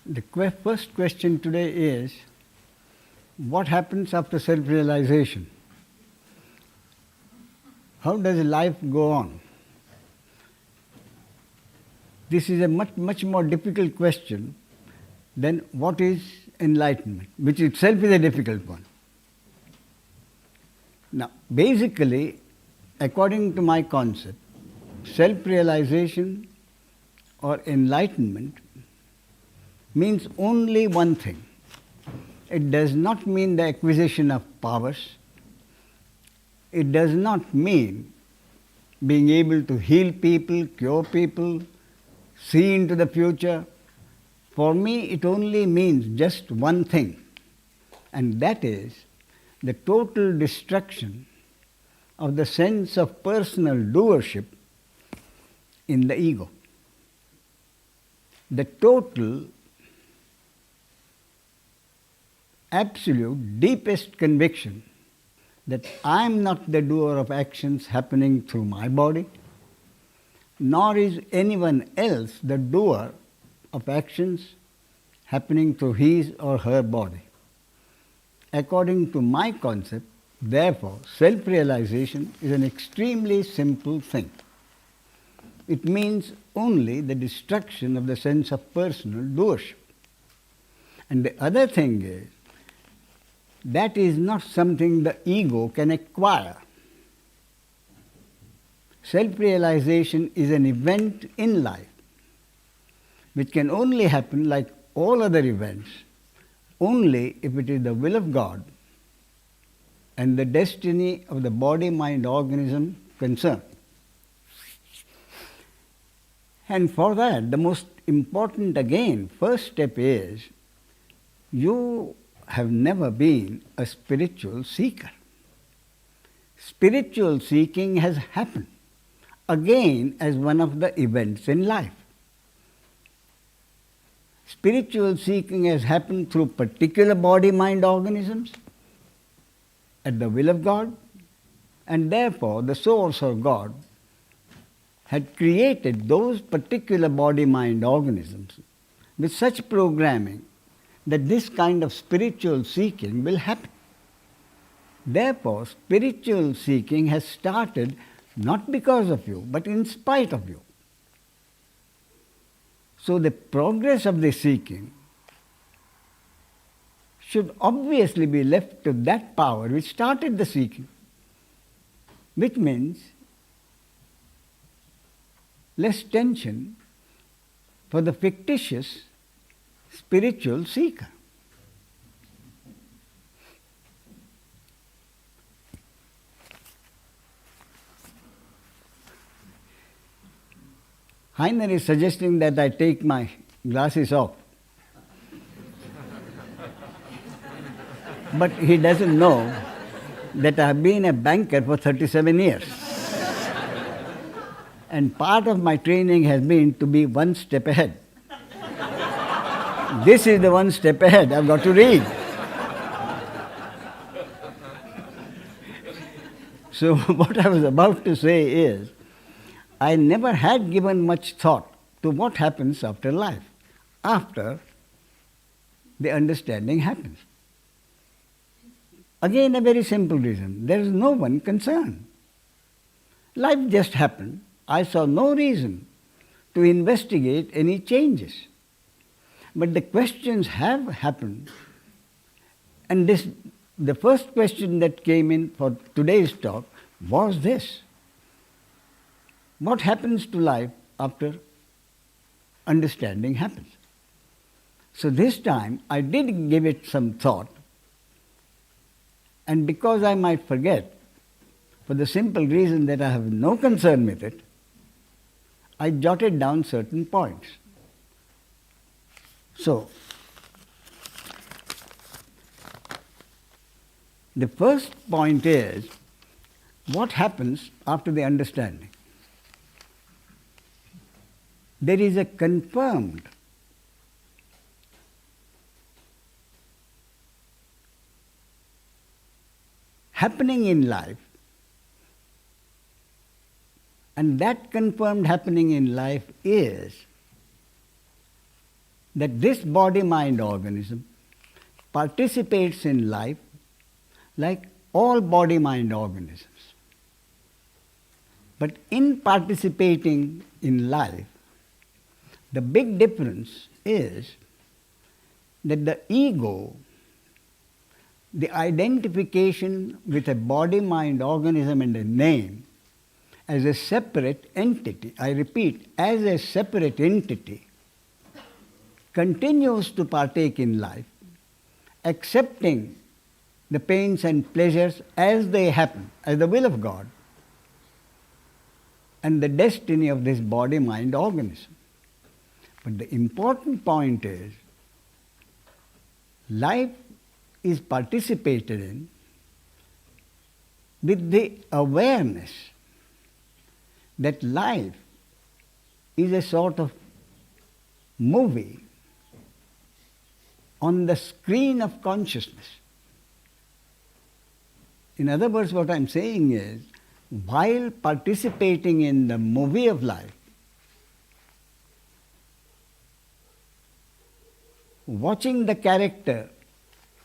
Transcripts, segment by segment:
The first question today is, what happens after self-realization? How does life go on? This is a much more difficult question than what is enlightenment, which itself is a difficult one. Now, basically, according to my concept, self-realization or enlightenment means only one thing. It does not mean the acquisition of powers. It does not mean being able to heal people, cure people, see into the future. For me, it only means just one thing, and that is the total destruction of the sense of personal doership in the ego. The total, absolute, deepest conviction that I am not the doer of actions happening through my body, nor is anyone else the doer of actions happening through his or her body. According to my concept, therefore, self-realization is an extremely simple thing. It means only the destruction of the sense of personal doership. And the other thing is, that is not something the ego can acquire. Self-realization is an event in life which can only happen, like all other events, only if it is the will of God and the destiny of the body-mind organism concerned. And for that, the most important, again, first step is, you have never been a spiritual seeker. Spiritual seeking has happened, again, as one of the events in life. Spiritual seeking has happened through particular body-mind organisms at the will of God, and therefore the source or God had created those particular body-mind organisms with such programming that this kind of spiritual seeking will happen. Therefore, spiritual seeking has started not because of you, but in spite of you. So the progress of the seeking should obviously be left to that power which started the seeking, which means less tension for the fictitious spiritual seeker. Heiner is suggesting that I take my glasses off. But he doesn't know that I have been a banker for 37 years. And part of my training has been to be one step ahead. This is the one step ahead I've got to read. So what I was about to say is, I never had given much thought to what happens after life, after the understanding happens. Again, a very simple reason. There is no one concerned. Life just happened. I saw no reason to investigate any changes. But the questions have happened. And the first question that came in for today's talk was this: what happens to life after understanding happens? So this time I did give it some thought, and because I might forget, for the simple reason that I have no concern with it, I jotted down certain points. So, the first point is, what happens after the understanding? There is a confirmed happening in life, and that confirmed happening in life is that this body-mind organism participates in life like all body-mind organisms. But in participating in life, the big difference is that the ego, the identification with a body-mind organism and a name as a separate entity, I repeat, as a separate entity, continues to partake in life, accepting the pains and pleasures as they happen, as the will of God, and the destiny of this body-mind organism. But the important point is, life is participated in with the awareness that life is a sort of movie on the screen of consciousness. In other words, what I'm saying is, while participating in the movie of life, watching the character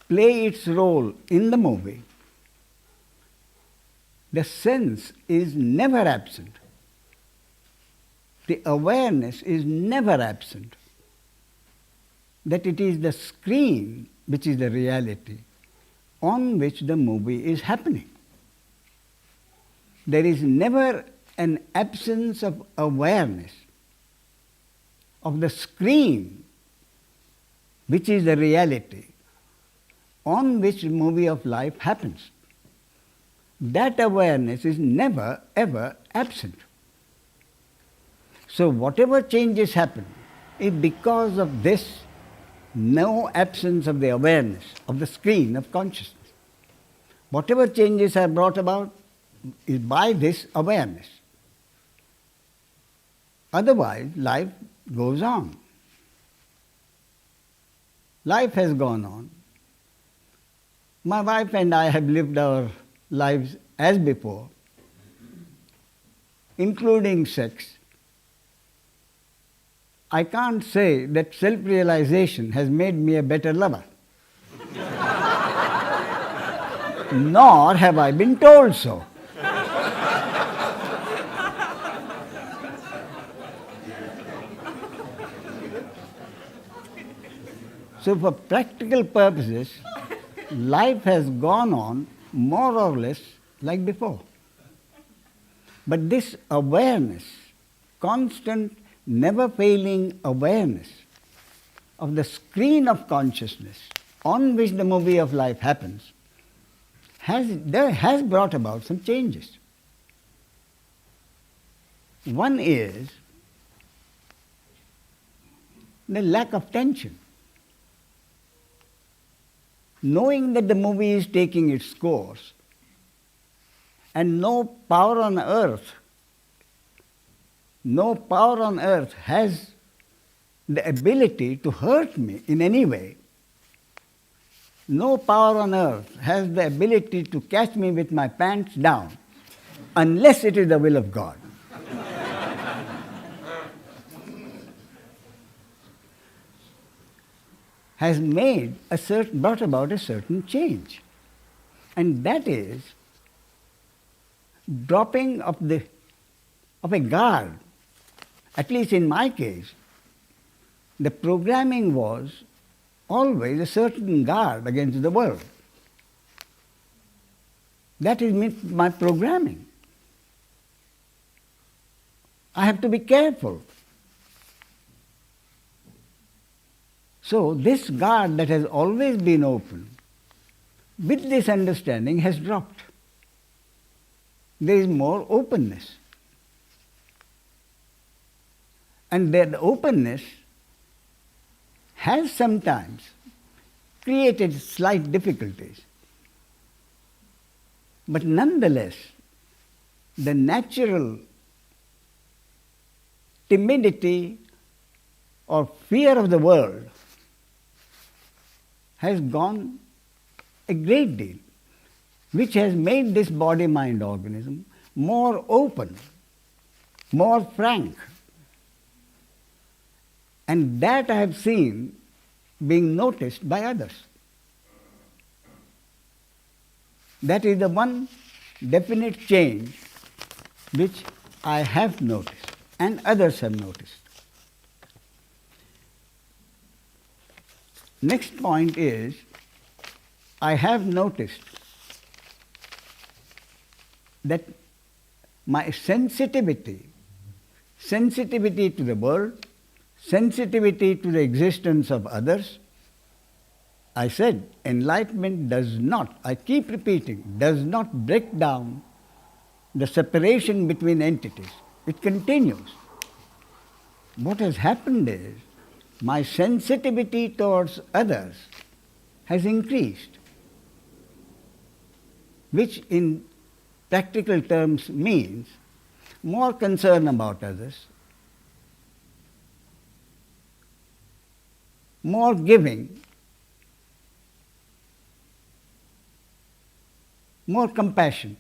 play its role in the movie, the sense is never absent. The awareness is never absent. That it is the screen which is the reality on which the movie is happening. There is never an absence of awareness of the screen which is the reality on which the movie of life happens. That awareness is never ever absent. So whatever changes happen is because of this no absence of the awareness of the screen of consciousness. Whatever changes are brought about is by this awareness. Otherwise, life goes on. Life has gone on. My wife and I have lived our lives as before, including sex. I can't say that self-realization has made me a better lover. Nor have I been told so. So for practical purposes, life has gone on more or less like before. But this awareness, constant, never-failing awareness of the screen of consciousness on which the movie of life happens, has brought about some changes. One is the lack of tension. Knowing that the movie is taking its course and no power on earth has the ability to hurt me in any way. No power on earth has the ability to catch me with my pants down unless it is the will of God. Has brought about a certain change. And that is dropping of a guard. At least in my case, the programming was always a certain guard against the world. That is my programming. I have to be careful. So this guard that has always been open, with this understanding, has dropped. There is more openness. And that openness has sometimes created slight difficulties. But nonetheless, the natural timidity or fear of the world has gone a great deal, which has made this body-mind organism more open, more frank, And that I have seen being noticed by others. That is the one definite change which I have noticed and others have noticed. Next point is, I have noticed that my sensitivity to the world, sensitivity to the existence of others, I said enlightenment does not, I keep repeating, does not break down the separation between entities. It continues. What has happened is, my sensitivity towards others has increased, which in practical terms means more concern about others, more giving, more compassion.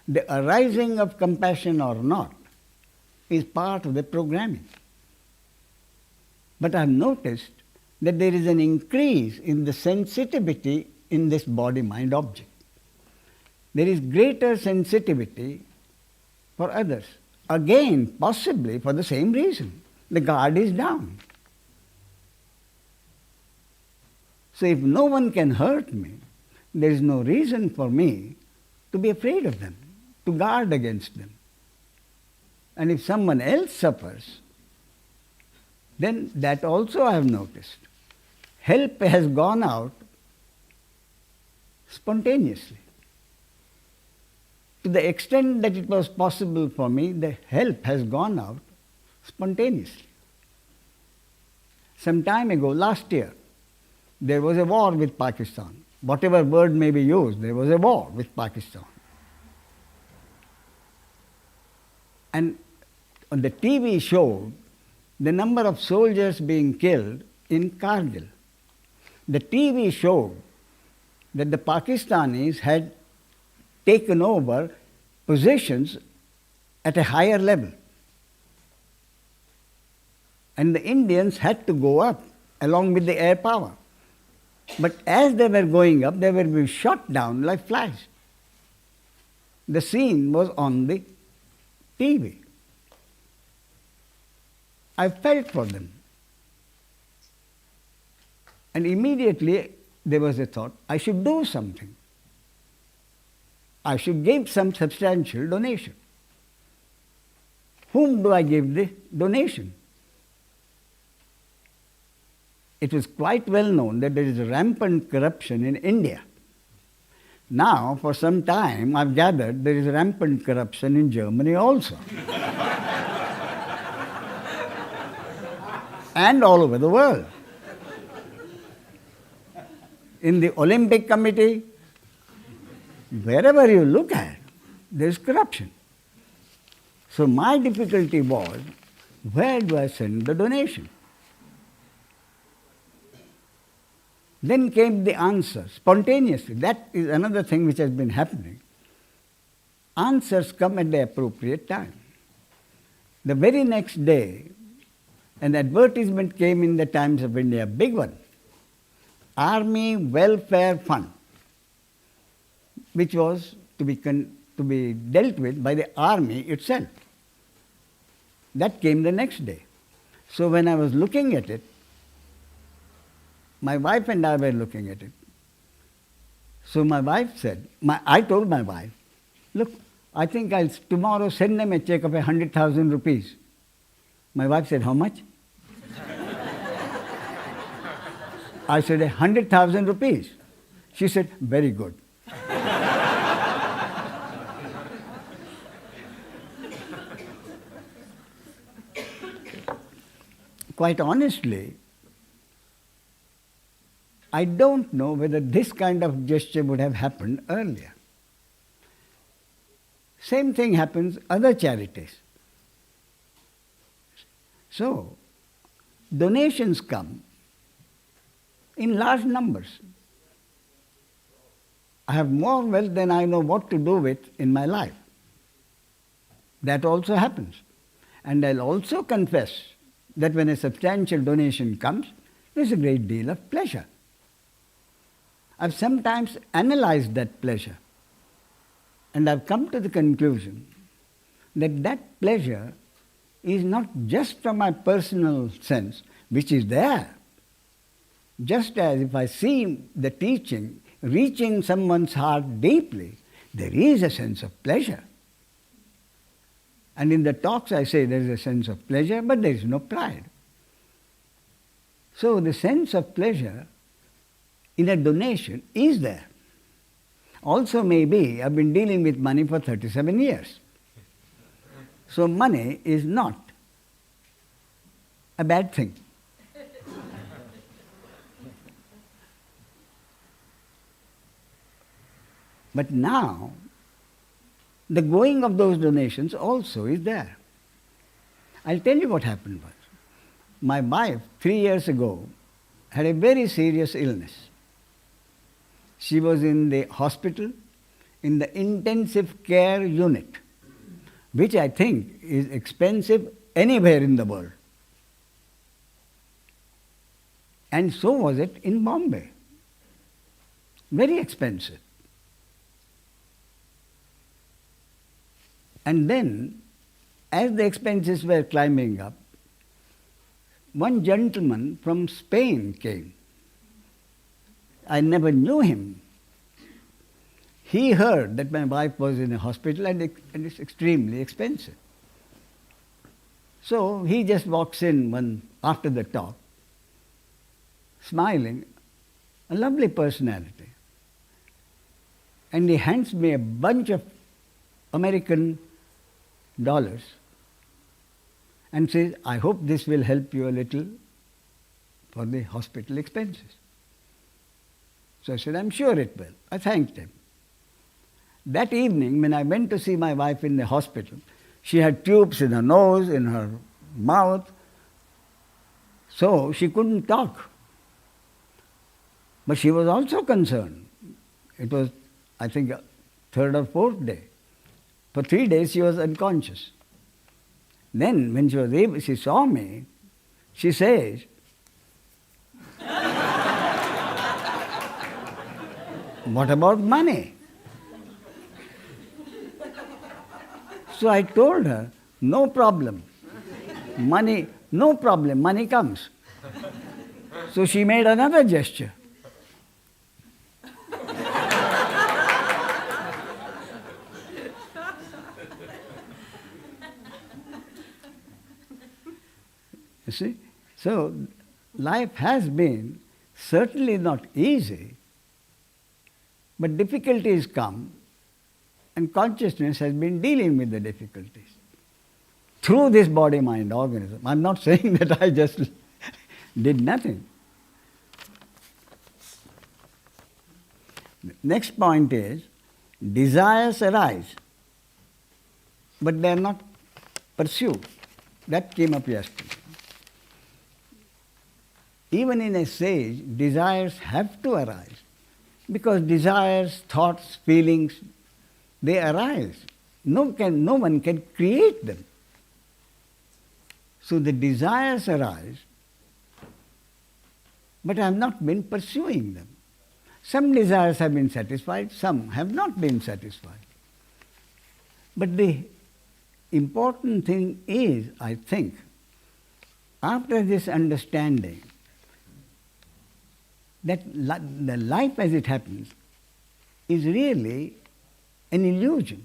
The arising of compassion or not is part of the programming. But I have noticed that there is an increase in the sensitivity in this body-mind object. There is greater sensitivity for others. Again, possibly for the same reason. The guard is down. So if no one can hurt me, there is no reason for me to be afraid of them, to guard against them. And if someone else suffers, then that also I have noticed. Help has gone out spontaneously. To the extent that it was possible for me, the help has gone out spontaneously. Some time ago, last year, there was a war with Pakistan. Whatever word may be used, there was a war with Pakistan. And on the TV showed the number of soldiers being killed in Kargil. The TV showed that the Pakistanis had taken over positions at a higher level. And the Indians had to go up along with the air power. But as they were going up, they were being shot down like flies. The scene was on the TV. I felt for them. And immediately there was a thought, I should do something. I should give some substantial donation. Whom do I give the donation? It was quite well known that there is rampant corruption in India. Now, for some time, I've gathered there is rampant corruption in Germany also. And all over the world. In the Olympic Committee, wherever you look at, there is corruption. So my difficulty was, where do I send the donation? Then came the answer, spontaneously. That is another thing which has been happening. Answers come at the appropriate time. The very next day, an advertisement came in the Times of India, a big one. Army Welfare Fund, which was to be dealt with by the army itself. That came the next day. So when I was looking at it, my wife and I were looking at it. So my wife said, I told my wife, look, I think I'll tomorrow send them a check of 100,000 rupees. My wife said, how much? I said, 100,000 rupees. She said, very good. Quite honestly, I don't know whether this kind of gesture would have happened earlier. Same thing happens other charities. So, donations come in large numbers. I have more wealth than I know what to do with in my life. That also happens. And I'll also confess that when a substantial donation comes, there's a great deal of pleasure. I've sometimes analyzed that pleasure, and I've come to the conclusion that that pleasure is not just from my personal sense, which is there. Just as if I see the teaching reaching someone's heart deeply, there is a sense of pleasure. And in the talks I say there is a sense of pleasure, but there is no pride. So the sense of pleasure in a donation is there. Also maybe I've been dealing with money for 37 years. So money is not a bad thing. But now, the going of those donations also is there. I'll tell you what happened was. My wife, 3 years ago, had a very serious illness. She was in the hospital, in the intensive care unit, which I think is expensive anywhere in the world. And so was it in Bombay. Very expensive. And then, as the expenses were climbing up, one gentleman from Spain came. I never knew him. He heard that my wife was in a hospital and it's extremely expensive. So he just walks in after the talk, smiling, a lovely personality. And he hands me a bunch of American dollars and says, I hope this will help you a little for the hospital expenses. So I said, I'm sure it will. I thanked him. That evening, when I went to see my wife in the hospital, she had tubes in her nose, in her mouth, so she couldn't talk. But she was also concerned. It was, I think, third or fourth day. For 3 days she was unconscious. Then when she saw me, she says, what about money? So I told her, no problem. Money, no problem, money comes. So she made another gesture. You see? So life has been certainly not easy, but difficulties come, and consciousness has been dealing with the difficulties through this body-mind organism. I'm not saying that I just did nothing. Next point is, desires arise, but they are not pursued. That came up yesterday. Even in a sage, desires have to arise, because desires, thoughts, feelings, they arise. No one can create them. So the desires arise, but I have not been pursuing them. Some desires have been satisfied, some have not been satisfied. But the important thing is, I think, after this understanding, that the life as it happens is really an illusion.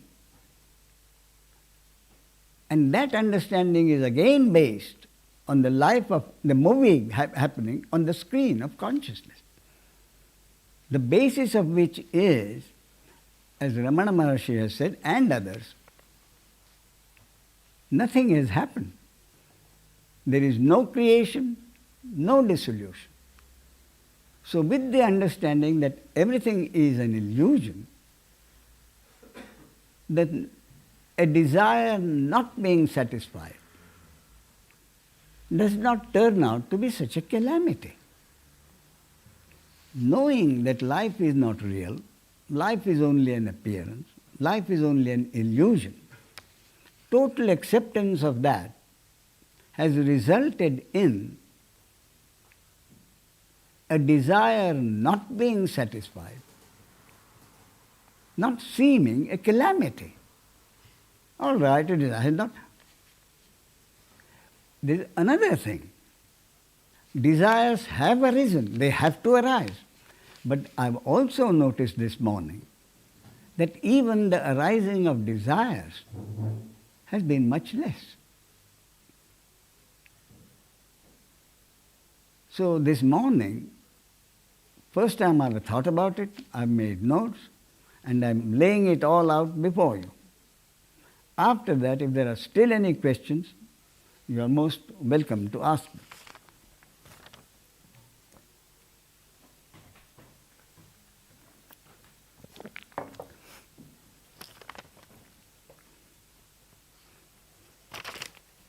And that understanding is again based on the life of the movie happening on the screen of consciousness. The basis of which is, as Ramana Maharshi has said, and others, nothing has happened. There is no creation, no dissolution. So with the understanding that everything is an illusion, that a desire not being satisfied does not turn out to be such a calamity. Knowing that life is not real, life is only an appearance, life is only an illusion, total acceptance of that has resulted in a desire not being satisfied, not seeming a calamity. All right, a desire not. There is another thing. Desires have arisen, they have to arise. But I've also noticed this morning that even the arising of desires has been much less. So this morning, first time I've thought about it, I've made notes, and I'm laying it all out before you. After that, if there are still any questions, you are most welcome to ask them.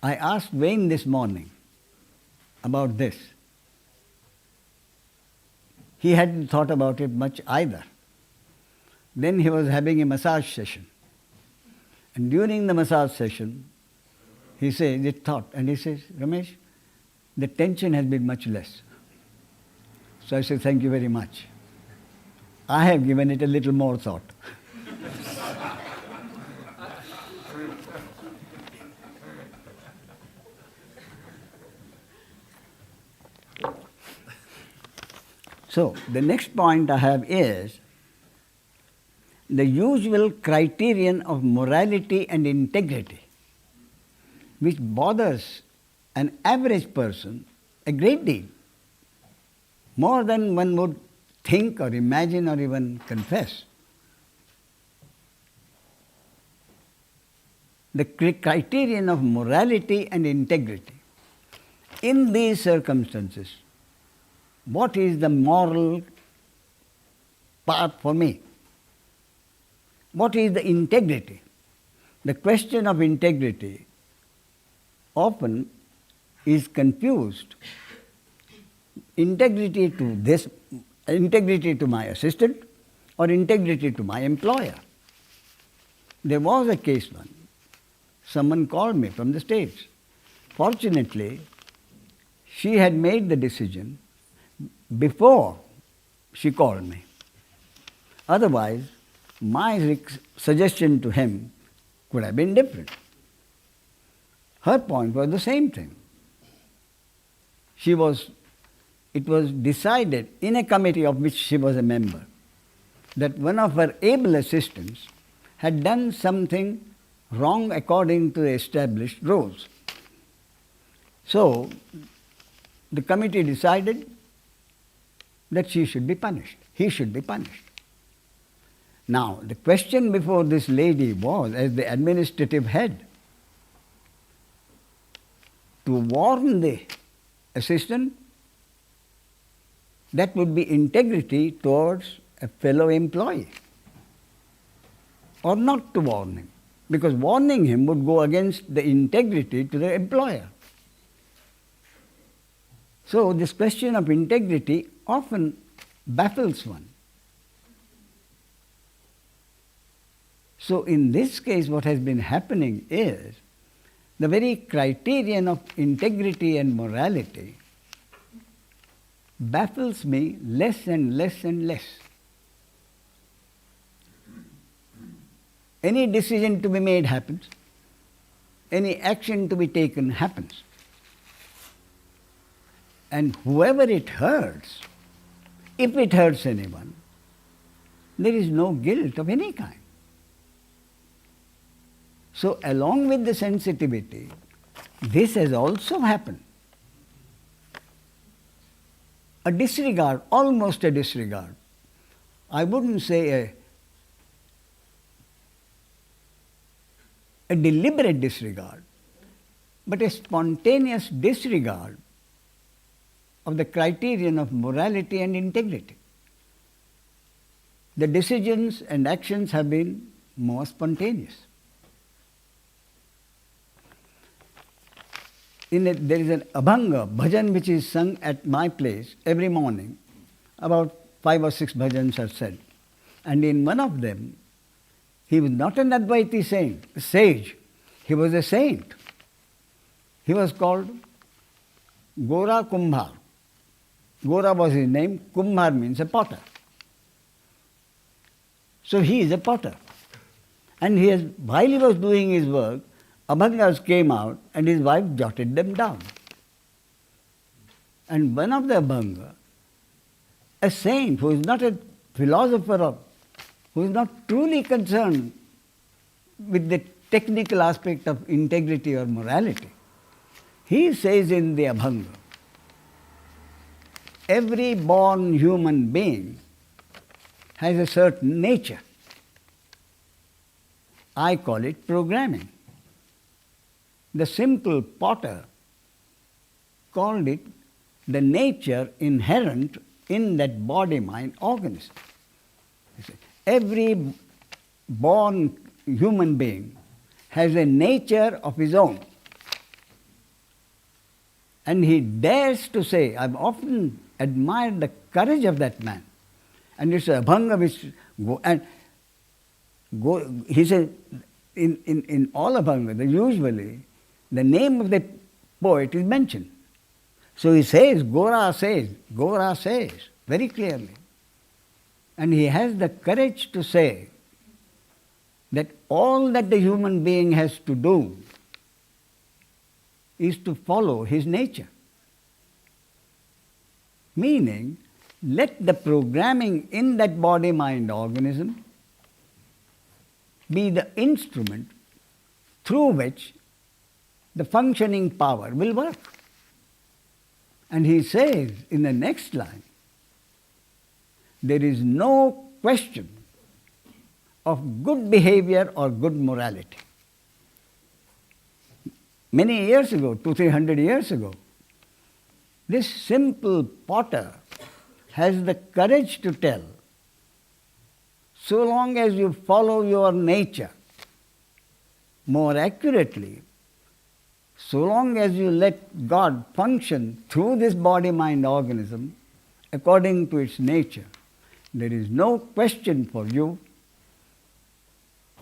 I asked Wayne this morning about this. He hadn't thought about it much either. Then he was having a massage session. And during the massage session, he says, and he says, Ramesh, the tension has been much less. So I said, thank you very much. I have given it a little more thought. So, the next point I have is the usual criterion of morality and integrity, which bothers an average person a great deal, more than one would think or imagine or even confess. The criterion of morality and integrity. In these circumstances, what is the moral path for me? What is the integrity? The question of integrity often is confused. Integrity to this, integrity to my assistant, or integrity to my employer. There was a case once. Someone called me from the States. Fortunately, she had made the decision before she called me. Otherwise, my suggestion to him could have been different. Her point was the same thing. It was decided in a committee of which she was a member that one of her able assistants had done something wrong according to the established rules. So, the committee decided that she should be punished, he should be punished. Now, the question before this lady was, as the administrative head, to warn the assistant, that would be integrity towards a fellow employee, or not to warn him, because warning him would go against the integrity to the employer. So this question of integrity often baffles one. So in this case, what has been happening is the very criterion of integrity and morality baffles me less and less and less. Any decision to be made happens, any action to be taken happens. And whoever it hurts, if it hurts anyone, there is no guilt of any kind. So along with the sensitivity, this has also happened. A disregard, almost a disregard. I wouldn't say a deliberate disregard, but a spontaneous disregard of the criterion of morality and integrity. The decisions and actions have been more spontaneous. There is an abhanga, bhajan, which is sung at my place every morning. About 5 or 6 bhajans are said. And in one of them, he was not an advaity sage, he was a saint. He was called Gora Kumbhar. Gora was his name, Kumbhar means a potter. So he is a potter. And while he was doing his work, abhangas came out and his wife jotted them down. And one of the abhanga, a saint who is not a philosopher, who is not truly concerned with the technical aspect of integrity or morality, he says in the abhanga, every born human being has a certain nature. I call it programming. The simple potter called it the nature inherent in that body-mind organism. Every born human being has a nature of his own. And he dares to say, I've often admired the courage of that man. And it's a abhanga which he says, in all abhangas, usually the name of the poet is mentioned. So he says, Gora says, very clearly. And he has the courage to say that all that the human being has to do is to follow his nature. Meaning, let the programming in that body-mind organism be the instrument through which the functioning power will work. And he says in the next line, there is no question of good behavior or good morality. Many years ago, 200-300 years ago, this simple potter has the courage to tell, so long as you follow your nature, more accurately, so long as you let God function through this body-mind organism according to its nature, there is no question for you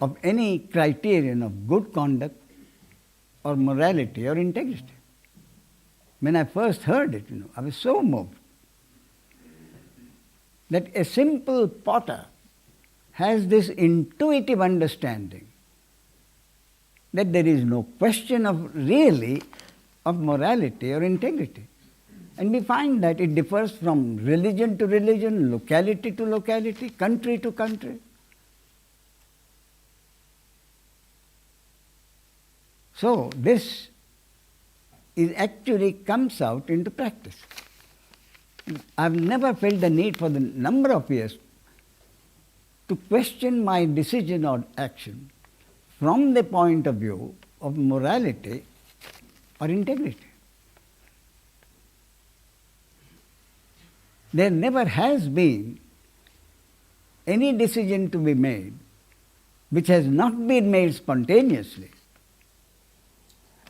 of any criterion of good conduct or morality or integrity. When I first heard it, I was so moved that a simple potter has this intuitive understanding that there is no question of really of morality or integrity. And we find that it differs from religion to religion, locality to locality, country to country. So this actually comes out into practice. I've never felt the need for the number of years to question my decision or action from the point of view of morality or integrity. There never has been any decision to be made which has not been made spontaneously.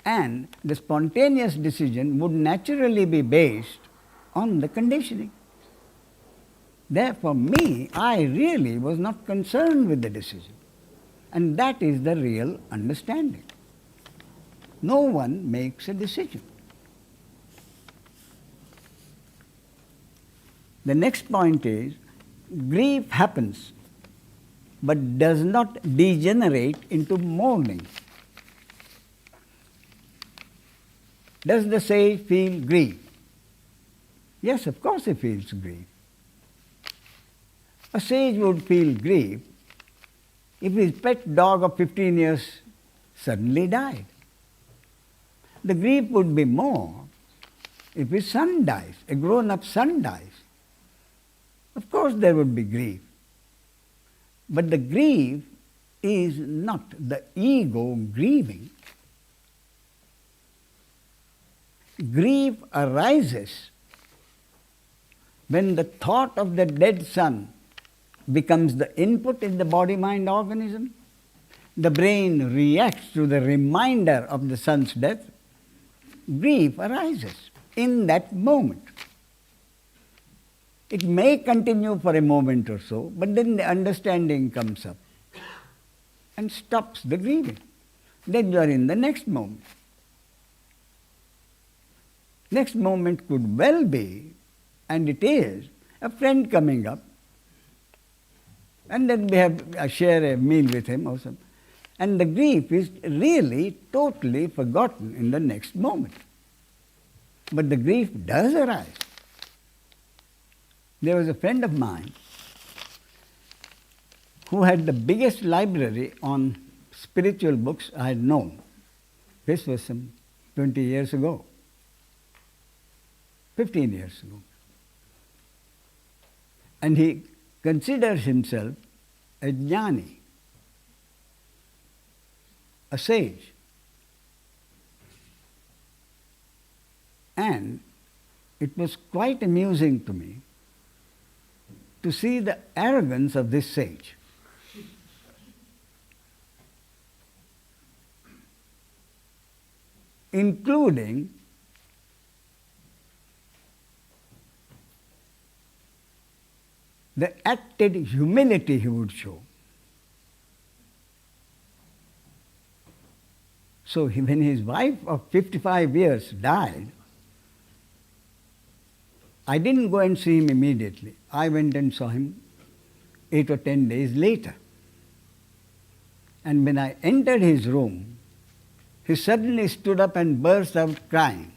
And the spontaneous decision would naturally be based on the conditioning. Therefore, I really was not concerned with the decision. And that is the real understanding. No one makes a decision. The next point is, grief happens, but does not degenerate into mourning. Does the sage feel grief? Yes, of course he feels grief. A sage would feel grief if his pet dog of 15 years suddenly died. The grief would be more if his son dies, a grown-up son dies. Of course there would be grief. But the grief is not the ego grieving. Grief arises when the thought of the dead son becomes the input in the body-mind organism. The brain reacts to the reminder of the son's death. Grief arises in that moment. It may continue for a moment or so, but then the understanding comes up and stops the grieving. Then you are in the next moment. Next moment could well be, and it is, a friend coming up, and then I share a meal with him or something. And the grief is really totally forgotten in the next moment. But the grief does arise. There was a friend of mine who had the biggest library on spiritual books I had known. This was some 20 years ago, 15 years ago. And he considered himself a jnani, a sage. And it was quite amusing to me to see the arrogance of this sage. Including the acted humility he would show. So when his wife of 55 years died, I didn't go and see him immediately. I went and saw him 8 or 10 days later. And when I entered his room, he suddenly stood up and burst out crying.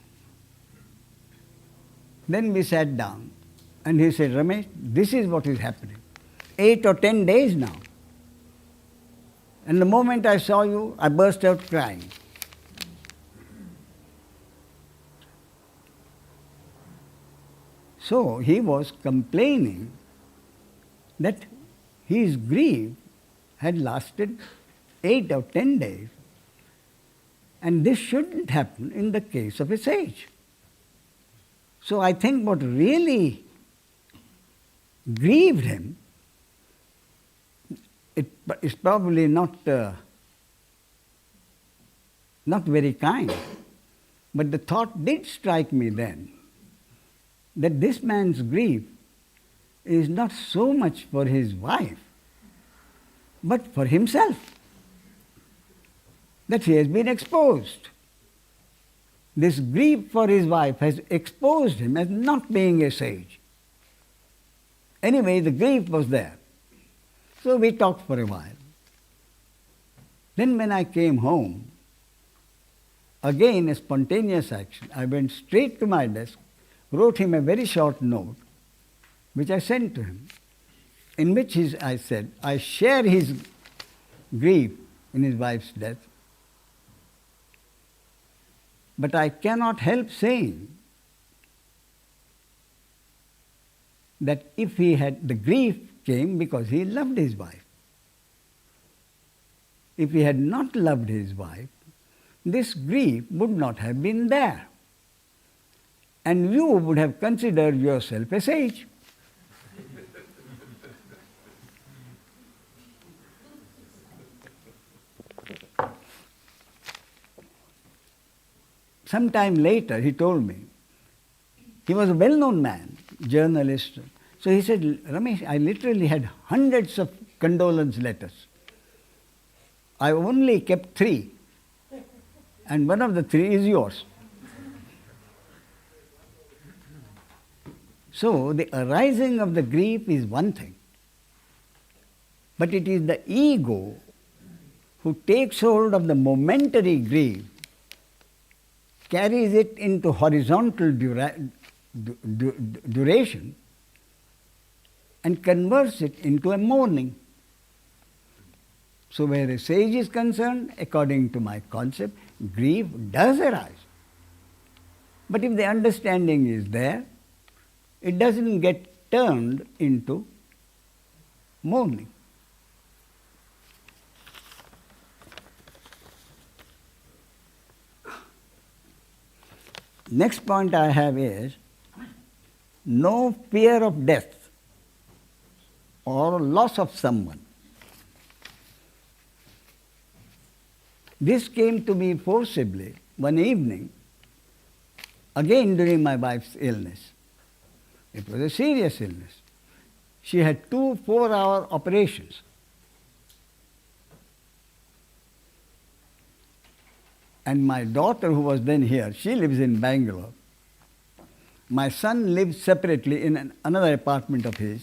Then we sat down and he said, Ramesh, this is what is happening. 8 or 10 days now. And the moment I saw you, I burst out crying. So he was complaining that his grief had lasted 8 or 10 days. And this shouldn't happen in the case of a sage. So I think what really grieved him, it is probably not very kind, but the thought did strike me then that this man's grief is not so much for his wife, but for himself, that he has been exposed. This grief for his wife has exposed him as not being a sage. Anyway, the grief was there. So we talked for a while. Then when I came home, again a spontaneous action, I went straight to my desk, wrote him a very short note, which I sent to him, in which I said, I share his grief in his wife's death, but I cannot help saying that if he had, the grief came because he loved his wife. If he had not loved his wife, this grief would not have been there. And you would have considered yourself a sage. Sometime later, he told me, he was a well-known man, journalist. So he said, Ramesh, I literally had hundreds of condolence letters. I only kept 3, and one of the 3 is yours. So the arising of the grief is one thing, but it is the ego who takes hold of the momentary grief, carries it into horizontal duration, and converts it into a mourning. So where a sage is concerned, according to my concept, grief does arise. But if the understanding is there, it doesn't get turned into mourning. Next point I have is no fear of death or loss of someone. This came to me forcibly one evening, again during my wife's illness. It was a serious illness. She had 2 4-hour operations. And my daughter, who was then here, she lives in Bangalore. My son lives separately in another apartment of his.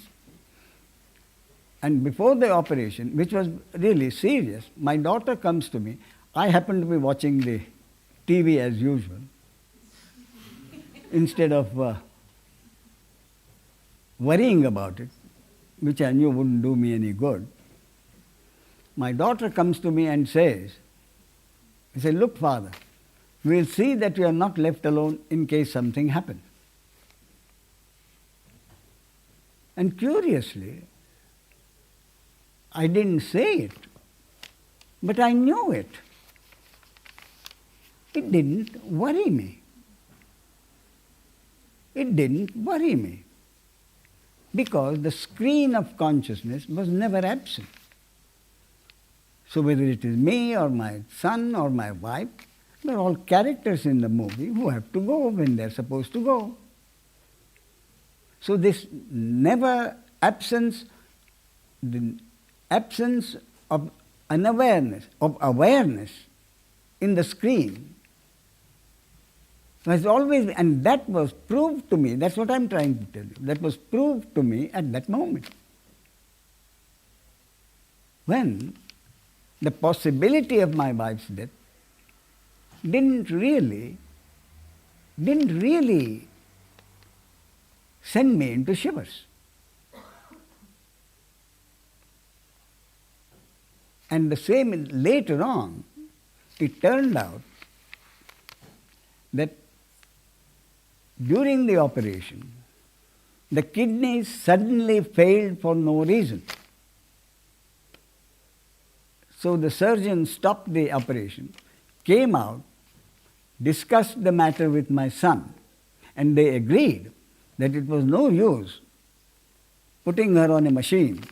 And before the operation, which was really serious, my daughter comes to me. I happen to be watching the TV as usual. Instead of worrying about it, which I knew wouldn't do me any good, my daughter comes to me and says, "Look, Father, we'll see that you are not left alone in case something happens." And curiously, I didn't say it, but I knew it. It didn't worry me. It didn't worry me because the screen of consciousness was never absent. So whether it is me or my son or my wife, they're all characters in the movie who have to go when they're supposed to go. So this never absence, the absence of unawareness, of awareness in the screen was always, and that was proved to me, that's what I'm trying to tell you, that was proved to me at that moment. When the possibility of my wife's death didn't really send me into shivers. And the same later on, it turned out that during the operation, the kidneys suddenly failed for no reason. So the surgeon stopped the operation, came out, discussed the matter with my son, and they agreed that it was no use putting her on a machine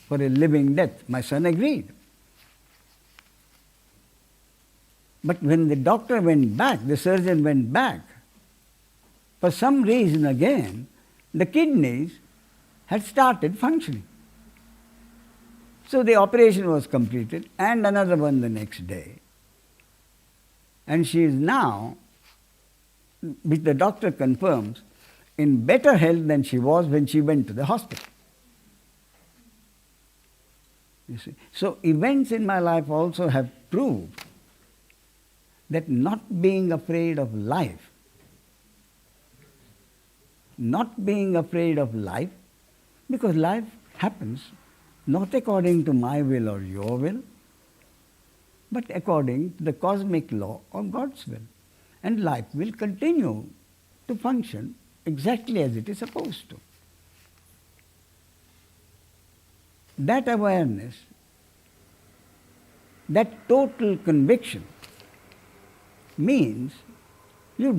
for a living death. My son agreed. But when the doctor went back, the surgeon went back, for some reason again, the kidneys had started functioning. So the operation was completed and another one the next day. And she is now, which the doctor confirms, in better health than she was when she went to the hospital. You see? So events in my life also have proved that not being afraid of life, because life happens not according to my will or your will, but according to the cosmic law of God's will. And life will continue to function exactly as it is supposed to. That awareness, that total conviction means you're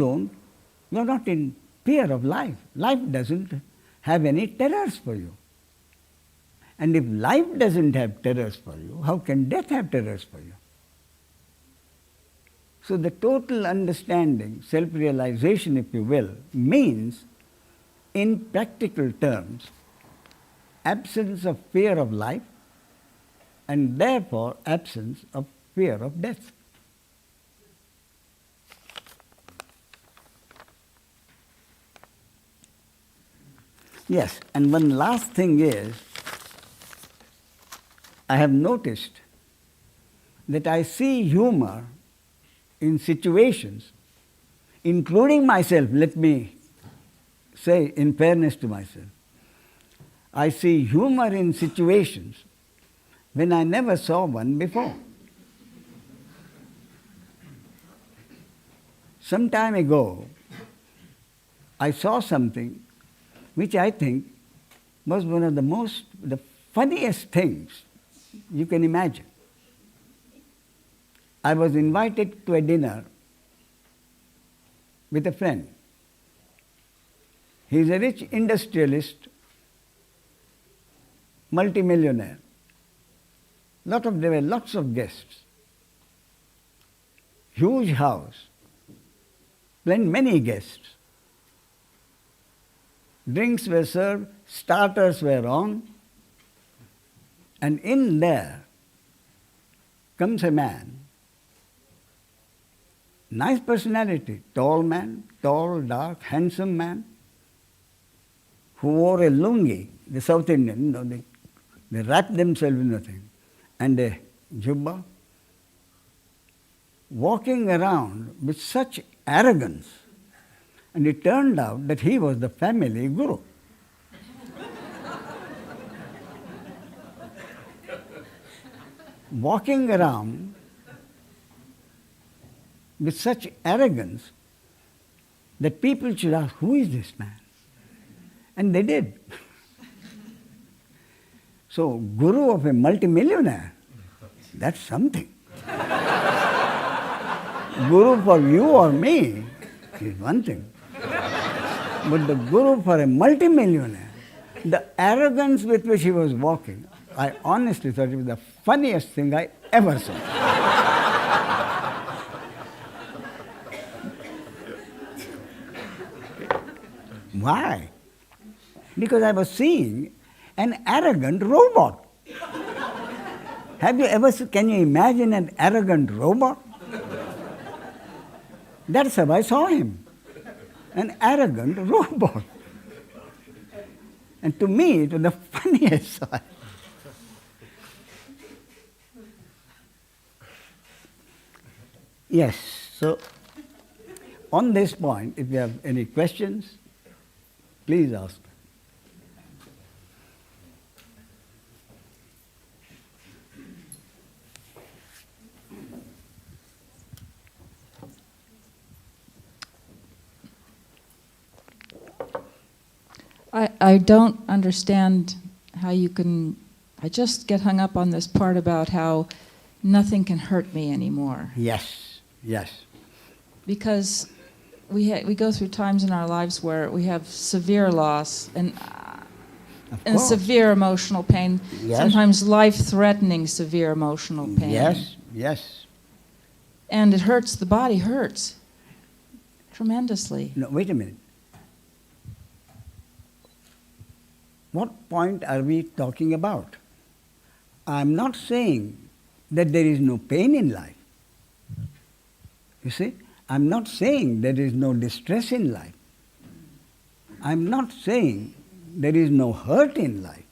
not in fear of life. Life doesn't have any terrors for you. And if life doesn't have terrors for you, how can death have terrors for you? So the total understanding, self-realization, if you will, means, in practical terms, absence of fear of life and therefore absence of fear of death. Yes, and one last thing is, I have noticed that I see humor in situations, including myself, let me say in fairness to myself, I see humor in situations when I never saw one before. Some time ago, I saw something which I think was one of the funniest things you can imagine. I was invited to a dinner with a friend. He is a rich industrialist, multimillionaire. There were lots of guests. Huge house, many guests. Drinks were served, starters were on, and in there comes a man Nice personality, tall man, tall, dark, handsome man, who wore a lungi, the South Indian, they wrap themselves in nothing, and a jubba, walking around with such arrogance. And it turned out that he was the family guru. Walking around with such arrogance that people should ask, who is this man? And they did. So, guru of a multimillionaire, that's something. Guru for you or me is one thing. But the guru for a multimillionaire, the arrogance with which he was walking, I honestly thought it was the funniest thing I ever saw. Why? Because I was seeing an arrogant robot. Have you ever seen, can you imagine an arrogant robot? That's how I saw him. An arrogant robot. And to me, it was the funniest sight. Yes, so on this point, if you have any questions, please ask. I don't understand how you can, I just get hung up on this part about how nothing can hurt me anymore. Yes, yes. Because we go through times in our lives where we have severe loss and severe emotional pain, yes. Sometimes life-threatening severe emotional pain. Yes, yes. And it hurts, the body hurts tremendously. No, wait a minute. What point are we talking about? I'm not saying that there is no pain in life. You see, I'm not saying there is no distress in life. I'm not saying there is no hurt in life.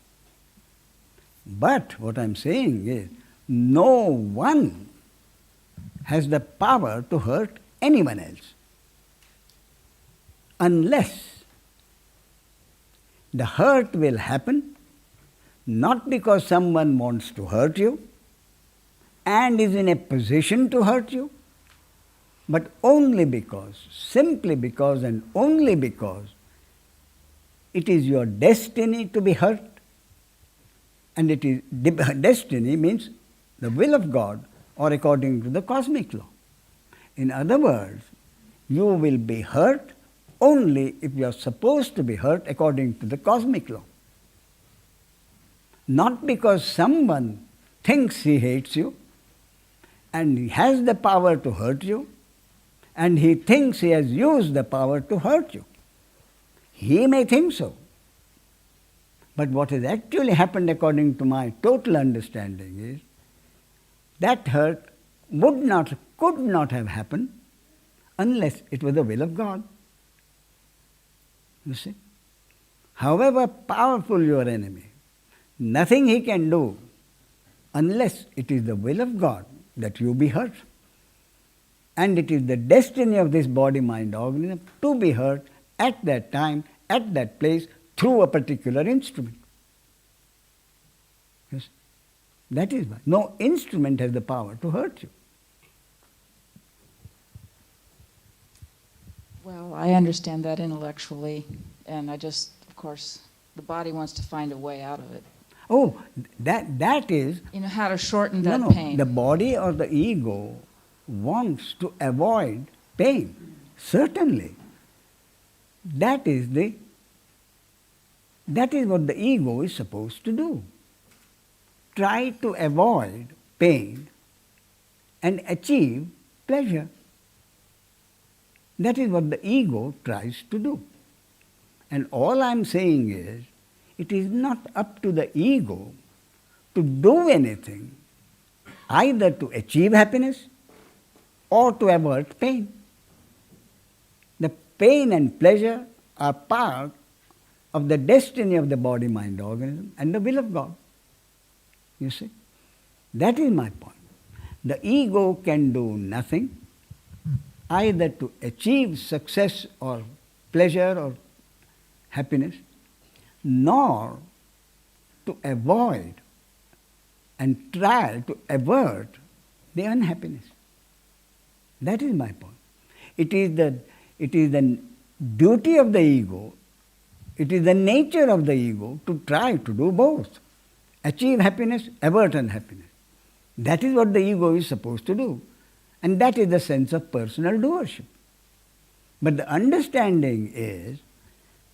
But what I'm saying is, no one has the power to hurt anyone else. Unless the hurt will happen not because someone wants to hurt you and is in a position to hurt you, but only because, simply because and only because it is your destiny to be hurt. And it is destiny means the will of God or according to the cosmic law. In other words, you will be hurt only if you are supposed to be hurt according to the cosmic law. Not because someone thinks he hates you and he has the power to hurt you and he thinks he has used the power to hurt you. He may think so. But what has actually happened according to my total understanding is that hurt could not have happened unless it was the will of God. You see? However powerful your enemy, nothing he can do unless it is the will of God that you be hurt. And it is the destiny of this body-mind organism to be hurt at that time, at that place, through a particular instrument. Yes? That is why. No instrument has the power to hurt you. Well, I understand that intellectually, and I just, of course, the body wants to find a way out of it. Oh, that is... You know, how to shorten that pain. The body or the ego wants to avoid pain, certainly. That is what the ego is supposed to do. Try to avoid pain and achieve pleasure. That is what the ego tries to do. And all I'm saying is, it is not up to the ego to do anything, either to achieve happiness or to avert pain. The pain and pleasure are part of the destiny of the body, mind, organism and the will of God. You see? That is my point. The ego can do nothing either to achieve success or pleasure or happiness, nor to avoid and try to avert the unhappiness. That is my point. It is the duty of the ego, it is the nature of the ego to try to do both. Achieve happiness, avert unhappiness. That is what the ego is supposed to do. And that is the sense of personal doership. But the understanding is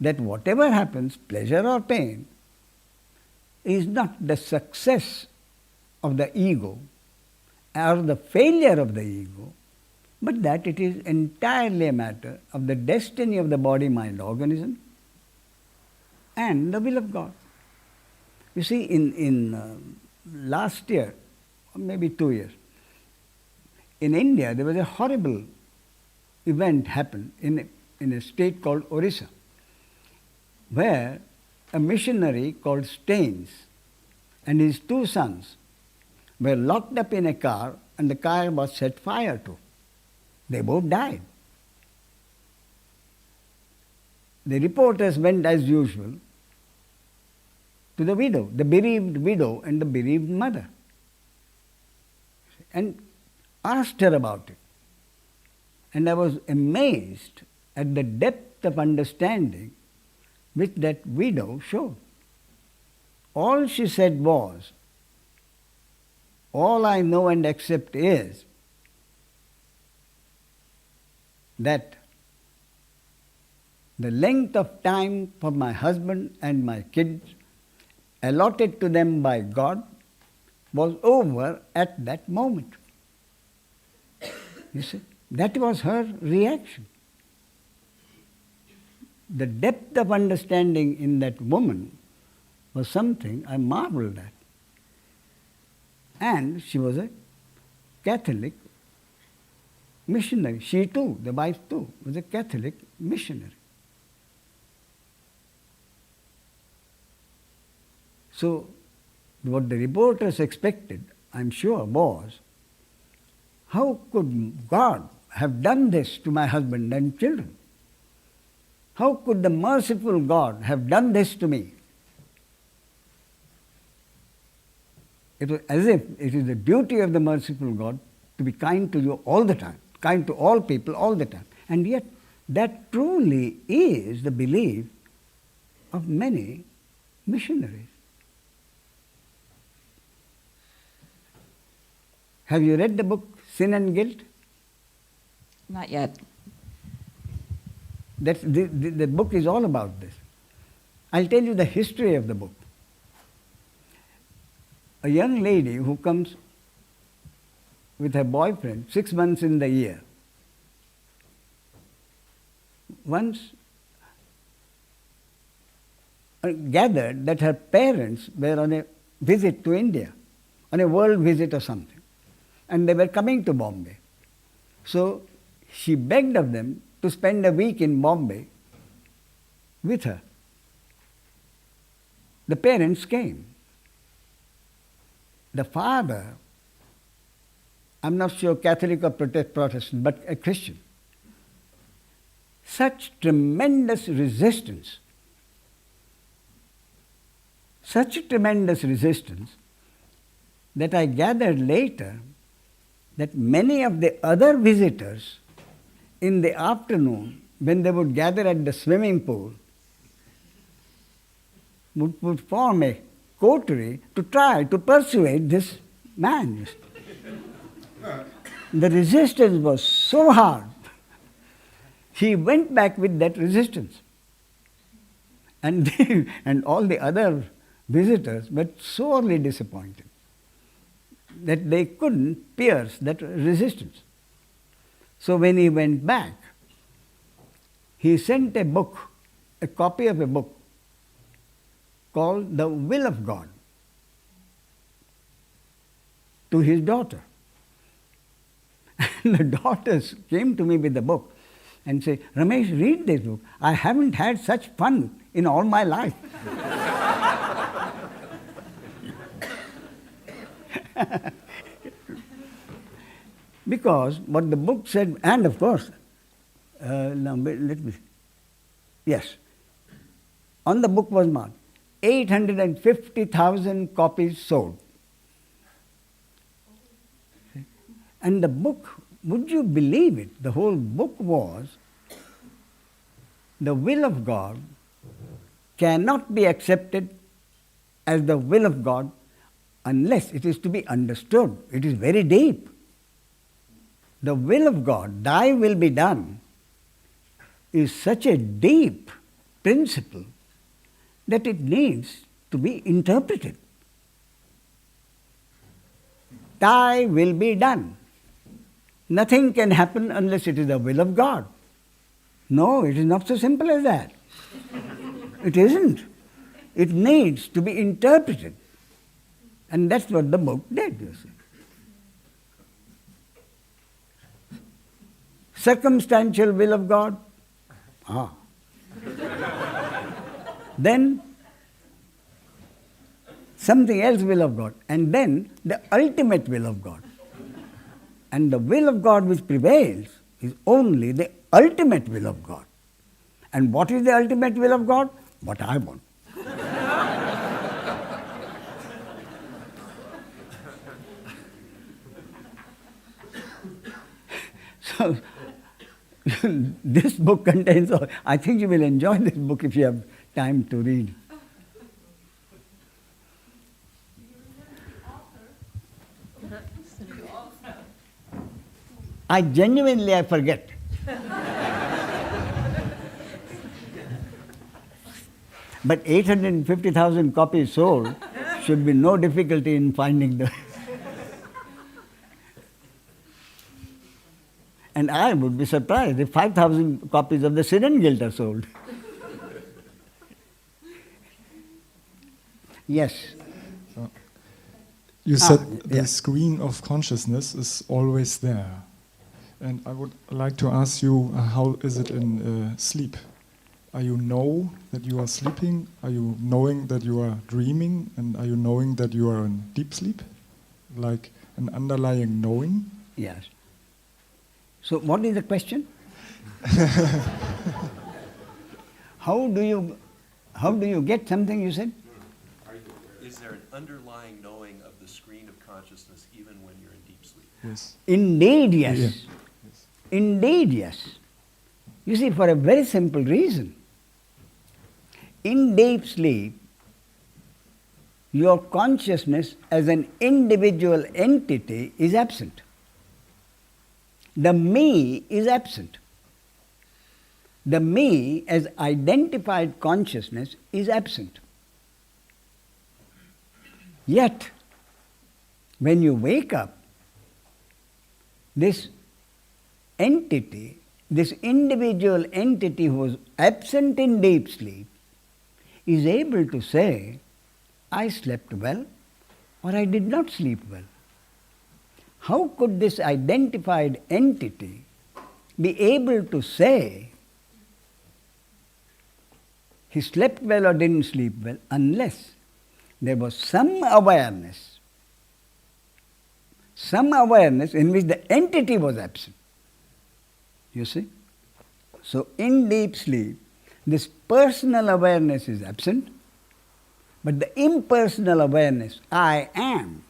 that whatever happens, pleasure or pain, is not the success of the ego or the failure of the ego, but that it is entirely a matter of the destiny of the body, mind, organism and the will of God. You see, in last year, or maybe 2 years, in India there was a horrible event happened in a state called Orissa, where a missionary called Staines and his 2 sons were locked up in a car and the car was set fire to. They both died. The reporters went as usual to the widow, the bereaved widow and the bereaved mother, and asked her about it. And I was amazed at the depth of understanding which that widow showed. All she said was, all I know and accept is that the length of time for my husband and my kids allotted to them by God was over at that moment. You see, that was her reaction. The depth of understanding in that woman was something I marveled at. And she was a Catholic missionary. She too, the wife too, was a Catholic missionary. So what the reporters expected, I'm sure, was, how could God have done this to my husband and children? How could the merciful God have done this to me? It was as if it is the duty of the merciful God to be kind to you all the time, kind to all people all the time. And yet that truly is the belief of many missionaries. Have you read the book Sin and Guilt? Not yet. The book is all about this. I'll tell you the history of the book. A young lady who comes with her boyfriend 6 months in the year once gathered that her parents were on a visit to India, on a world visit or something, and they were coming to Bombay. So she begged of them to spend a week in Bombay with her. The parents came. The father, I'm not sure Catholic or Protestant, but a Christian. Such tremendous resistance that I gathered later that many of the other visitors in the afternoon, when they would gather at the swimming pool, would form a coterie to try to persuade this man. The resistance was so hard. He went back with that resistance. And all the other visitors were sorely disappointed that they couldn't pierce that resistance. So when he went back, he sent a book, a copy of a book called The Will of God to his daughter. And the daughters came to me with the book and say, Ramesh, read this book. I haven't had such fun in all my life. Because what the book said, and of course, now let me, yes, on the book was marked 850,000 copies sold. And the book, would you believe it, the whole book was, the will of God cannot be accepted as the will of God unless it is to be understood. It is very deep. The will of God, thy will be done, is such a deep principle that it needs to be interpreted. Thy will be done. Nothing can happen unless it is the will of God. No, it is not so simple as that. It isn't. It needs to be interpreted. And that's what the book did, you see. Circumstantial will of God. Then something else will of God. And then the ultimate will of God. And the will of God which prevails is only the ultimate will of God. And what is the ultimate will of God? What I want. So, this book contains, I think you will enjoy this book if you have time to read. I forget. But 850,000 copies sold should be no difficulty in finding the... And I would be surprised if 5,000 copies of the Siddhan are sold. Yes. You said the screen of consciousness is always there. And I would like to ask you, how is it in sleep? Are you know that you are sleeping? Are you knowing that you are dreaming? And are you knowing that you are in deep sleep? Like an underlying knowing? Yes. So what is the question? How do you get something, you said? Is there an underlying knowing of the screen of consciousness even when you're in deep sleep? Yes. Indeed, yes. Yeah. Indeed, yes. You see, for a very simple reason. In deep sleep, your consciousness as an individual entity is absent. The me is absent. The me as identified consciousness is absent. Yet, when you wake up, this entity, this individual entity who was absent in deep sleep, is able to say, I slept well or I did not sleep well. How could this identified entity be able to say he slept well or didn't sleep well unless there was some awareness in which the entity was absent? You see? So in deep sleep, this personal awareness is absent, but the impersonal awareness, I am,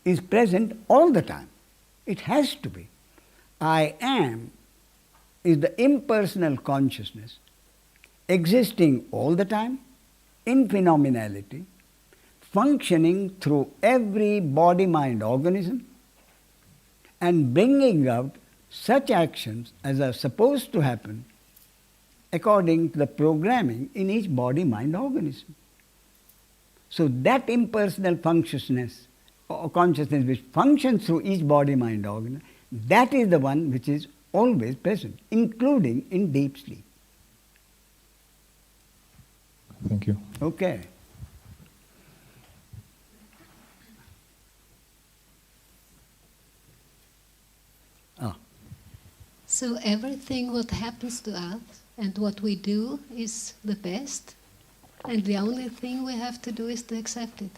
is present all the time. It has to be. I am is the impersonal consciousness existing all the time in phenomenality, functioning through every body-mind organism and bringing out such actions as are supposed to happen according to the programming in each body-mind organism. So that impersonal consciousness or consciousness which functions through each body-mind organ, that is the one which is always present, including in deep sleep. Thank you. Okay. So everything what happens to us and what we do is the best, and the only thing we have to do is to accept it.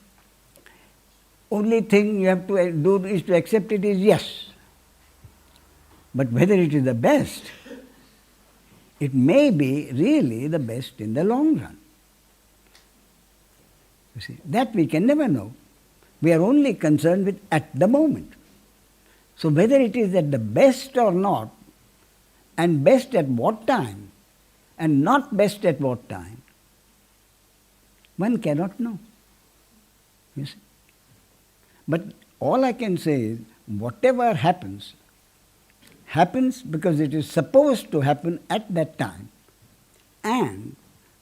Only thing you have to do is to accept it is yes. But whether it is the best, it may be really the best in the long run. You see, that we can never know. We are only concerned with at the moment. So whether it is at the best or not, and best at what time, and not best at what time, one cannot know. You see? But all I can say is, whatever happens, happens because it is supposed to happen at that time, and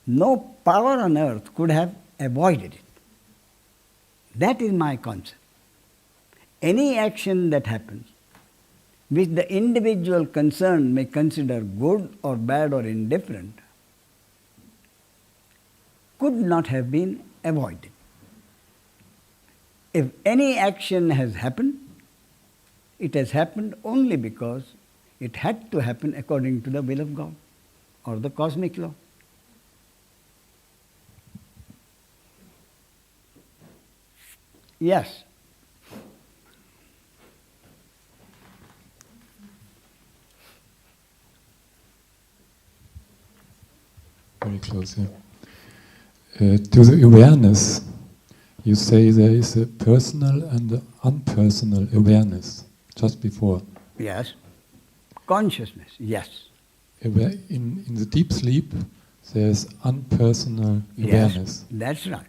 no power on earth could have avoided it. That is my concept. Any action that happens, which the individual concerned may consider good or bad or indifferent, could not have been avoided. If any action has happened, it has happened only because it had to happen according to the will of God or the cosmic law. Yes. Very close, yeah. To the awareness, you say there is a personal and an unpersonal awareness, just before. Yes. Consciousness, yes. In the deep sleep, there's unpersonal awareness. Yes, that's right.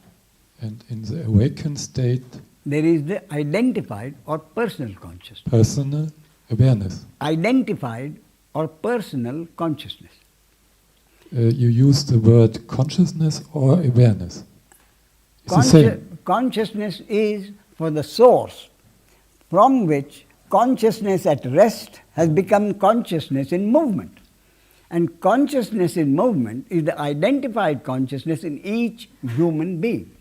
And in the awakened state, there is the identified or personal consciousness. Personal awareness. Identified or personal consciousness. You use the word consciousness or awareness. It's the same. Consciousness is for the source from which consciousness at rest has become consciousness in movement. And consciousness in movement is the identified consciousness in each human being,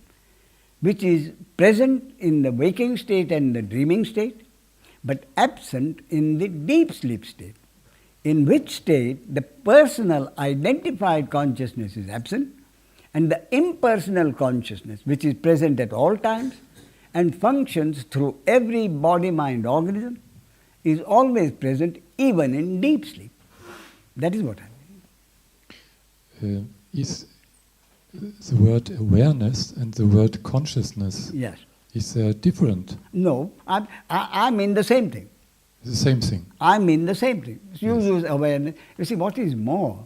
which is present in the waking state and the dreaming state, but absent in the deep sleep state, in which state the personal identified consciousness is absent, and the impersonal consciousness, which is present at all times and functions through every body-mind organism, is always present even in deep sleep. That is what I mean. Is the word awareness and the word consciousness, yes, is different? No, I mean the same thing. The same thing. I mean the same thing. You Yes. use awareness. You see, what is more,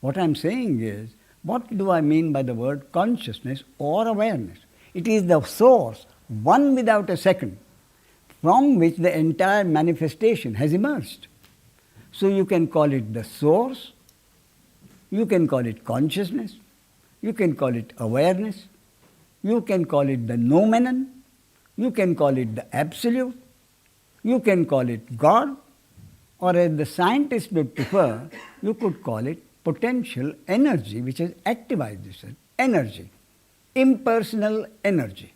what I'm saying is, what do I mean by the word consciousness or awareness? It is the source, one without a second, from which the entire manifestation has emerged. So you can call it the source, you can call it consciousness, you can call it awareness, you can call it the noumenon, you can call it the absolute, you can call it God, or as the scientists would prefer, you could call it potential energy which has activated itself. Energy, impersonal energy.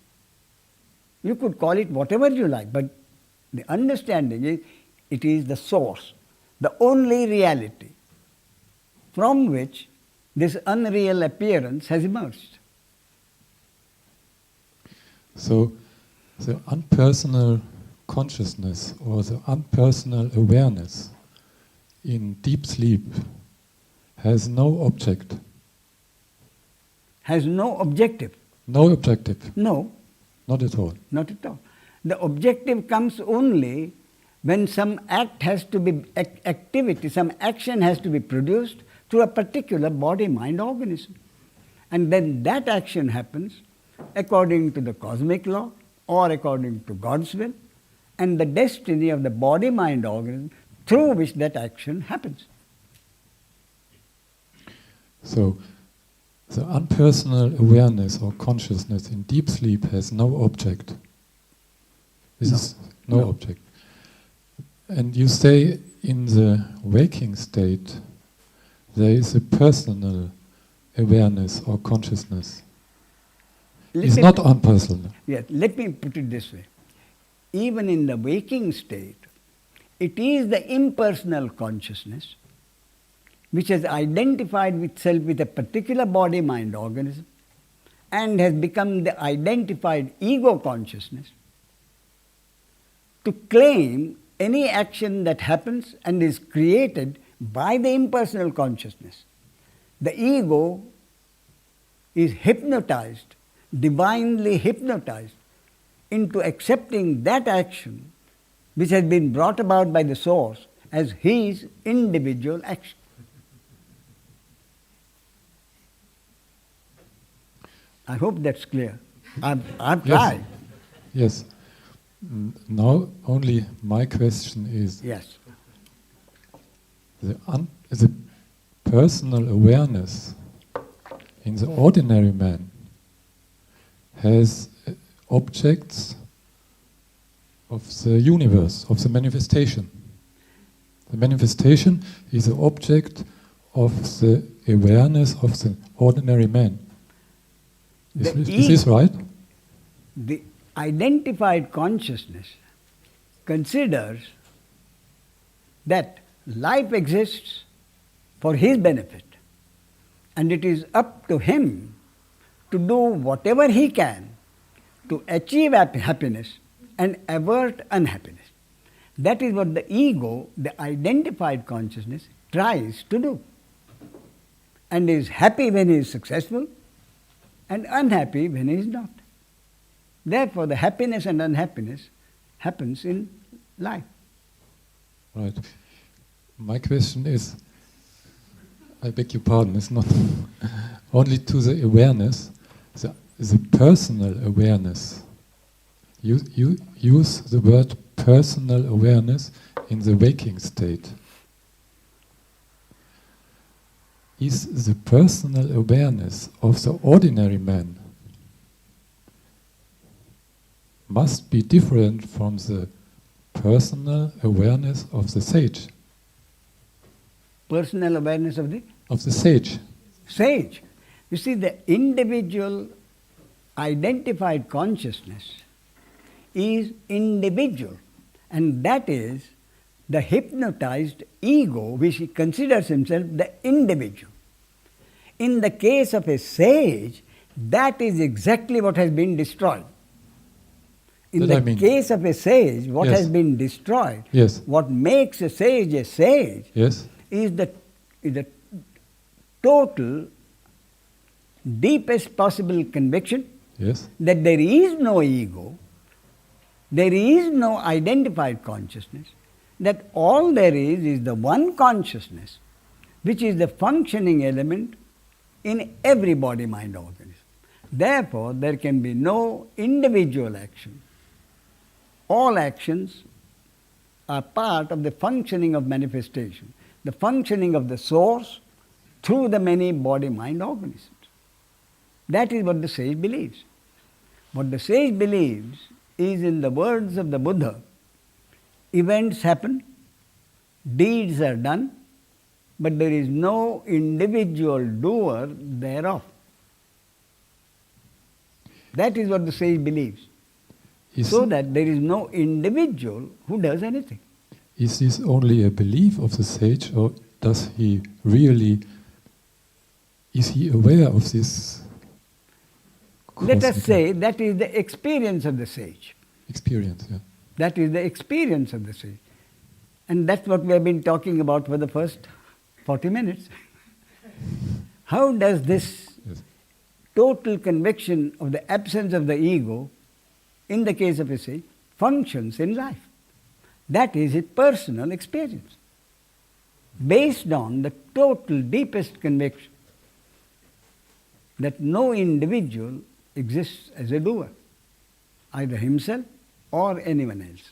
You could call it whatever you like, but the understanding is it is the source, the only reality from which this unreal appearance has emerged. So the unpersonal consciousness or the unpersonal awareness in deep sleep has no object. Has no objective. No objective. No, Not at all. not at all. The objective comes only when some act has to be, activity, some action has to be produced through a particular body-mind organism. And then that action happens according to the cosmic law or according to God's will and the destiny of the body-mind organism through which that action happens. So the unpersonal awareness or consciousness in deep sleep has no object. This is no object. And you say in the waking state there is a personal awareness or consciousness. It's not unpersonal. Yes, let me put it this way. Even in the waking state, it is the impersonal consciousness which has identified itself with a particular body-mind organism and has become the identified ego consciousness to claim any action that happens and is created by the impersonal consciousness. The ego is hypnotized, divinely hypnotized, into accepting that action which has been brought about by the source as his individual action. I hope that's clear. I've tried. Yes. Now only my question is, Yes. the personal awareness in the ordinary man has objects of the universe, of the manifestation. The manifestation is the object of the awareness of the ordinary man. Is this right? The identified consciousness considers that life exists for his benefit, and it is up to him to do whatever he can to achieve happiness and avert unhappiness. That is what the ego, the identified consciousness, tries to do, and is happy when he is successful and unhappy when he is not. Therefore, the happiness and unhappiness happens in life. Right. My question is, I beg your pardon, it's not only to the awareness, the personal awareness. You use the word personal awareness in the waking state. Is the personal awareness of the ordinary man must be different from the personal awareness of the sage? Personal awareness of the? Of the sage. Sage. You see, the individual identified consciousness is individual, and that is the hypnotized ego, which he considers himself the individual. In the case of a sage, that is exactly what has been destroyed. In the case of a sage, what has been destroyed, what makes a sage is the total, deepest possible conviction that there is no ego, there is no identified consciousness, that all there is the one consciousness, which is the functioning element in every body-mind organism. Therefore, there can be no individual action. All actions are part of the functioning of manifestation, the functioning of the source through the many body-mind organisms. That is what the sage believes. What the sage believes is, in the words of the Buddha, events happen, deeds are done, but there is no individual doer thereof. That is what the sage believes. So that there is no individual who does anything. Is this only a belief of the sage, or does he really, is he aware of this? Let us say that is the experience of the sage. Experience, yeah. That is the experience of the sage. And that's what we have been talking about for the first 40 minutes. How does this total conviction of the absence of the ego, in the case of a sage, functions in life? That is his personal experience, based on the total deepest conviction that no individual exists as a doer, either himself or anyone else.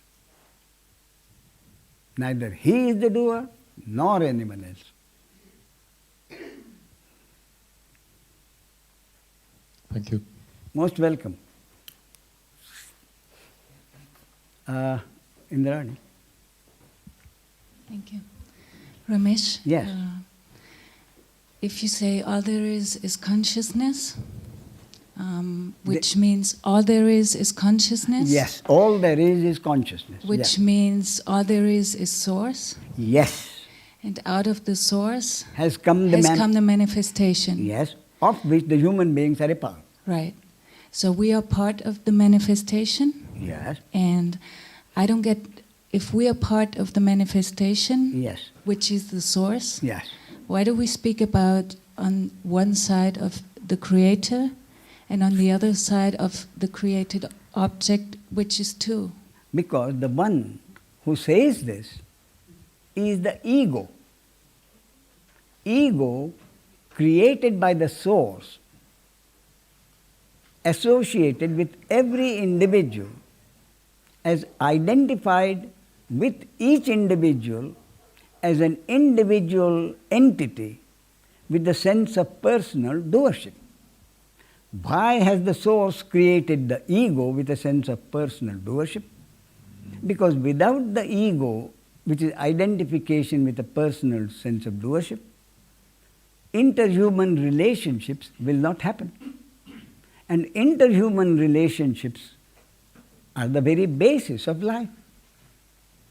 Neither he is the doer nor anyone else. Thank you. Most welcome. Indrani. Thank you. Ramesh? Yes. If you say all there is consciousness, which means all there is consciousness. Yes, all there is consciousness. Which yes. means all there is source. Yes. And out of the source Has come the manifestation. Yes, of which the human beings are a part. Right. So we are part of the manifestation. Yes. And I don't get, if we are part of the manifestation, Yes. which is the source, Yes. why do we speak about on one side of the creator and on the other side of the created object, which is two? Because the one who says this is the ego. Ego created by the source, associated with every individual, as identified with each individual as an individual entity with the sense of personal doership. Why has the source created the ego with a sense of personal doership? Because without the ego, which is identification with a personal sense of doership, interhuman relationships will not happen. And interhuman relationships are the very basis of life.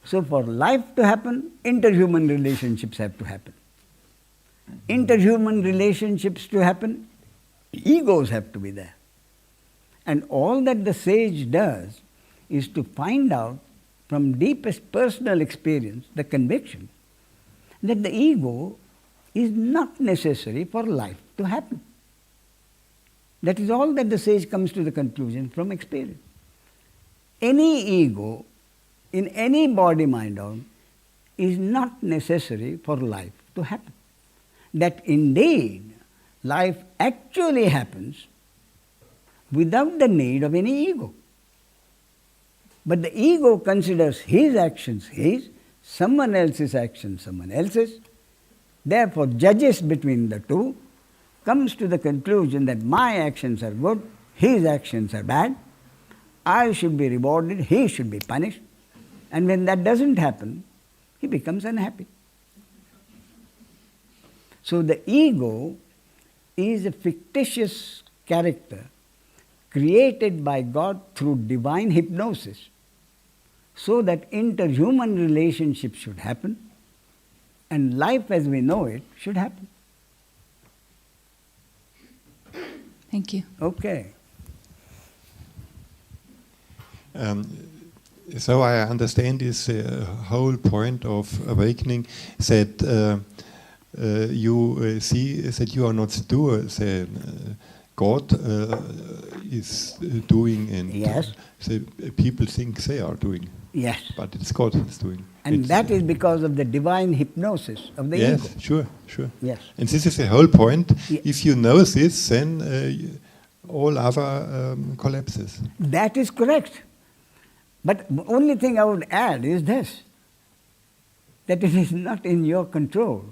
So for life to happen, interhuman relationships have to happen. Interhuman relationships to happen, egos have to be there. And all that the sage does is to find out from deepest personal experience the conviction that the ego is not necessary for life to happen. That is all that the sage comes to the conclusion from experience. Any ego in any body mind is not necessary for life to happen. That indeed life actually happens without the need of any ego. But the ego considers his actions his, someone else's actions someone else's, therefore judges between the two, comes to the conclusion that my actions are good, his actions are bad, I should be rewarded, he should be punished. And when that doesn't happen, he becomes unhappy. So the ego is a fictitious character created by God through divine hypnosis so that interhuman relationships should happen and life as we know it should happen. Thank you. Okay. So I understand this whole point of awakening that you see that you are not the doer, God is doing, and yes. The people think they are doing. Yes. But it's God who is doing. And that is because of the divine hypnosis of the ego. Yes, sure. Yes. And this is the whole point. Yeah. If you know this, then all other collapses. That is correct. But the only thing I would add is this, that it is not in your control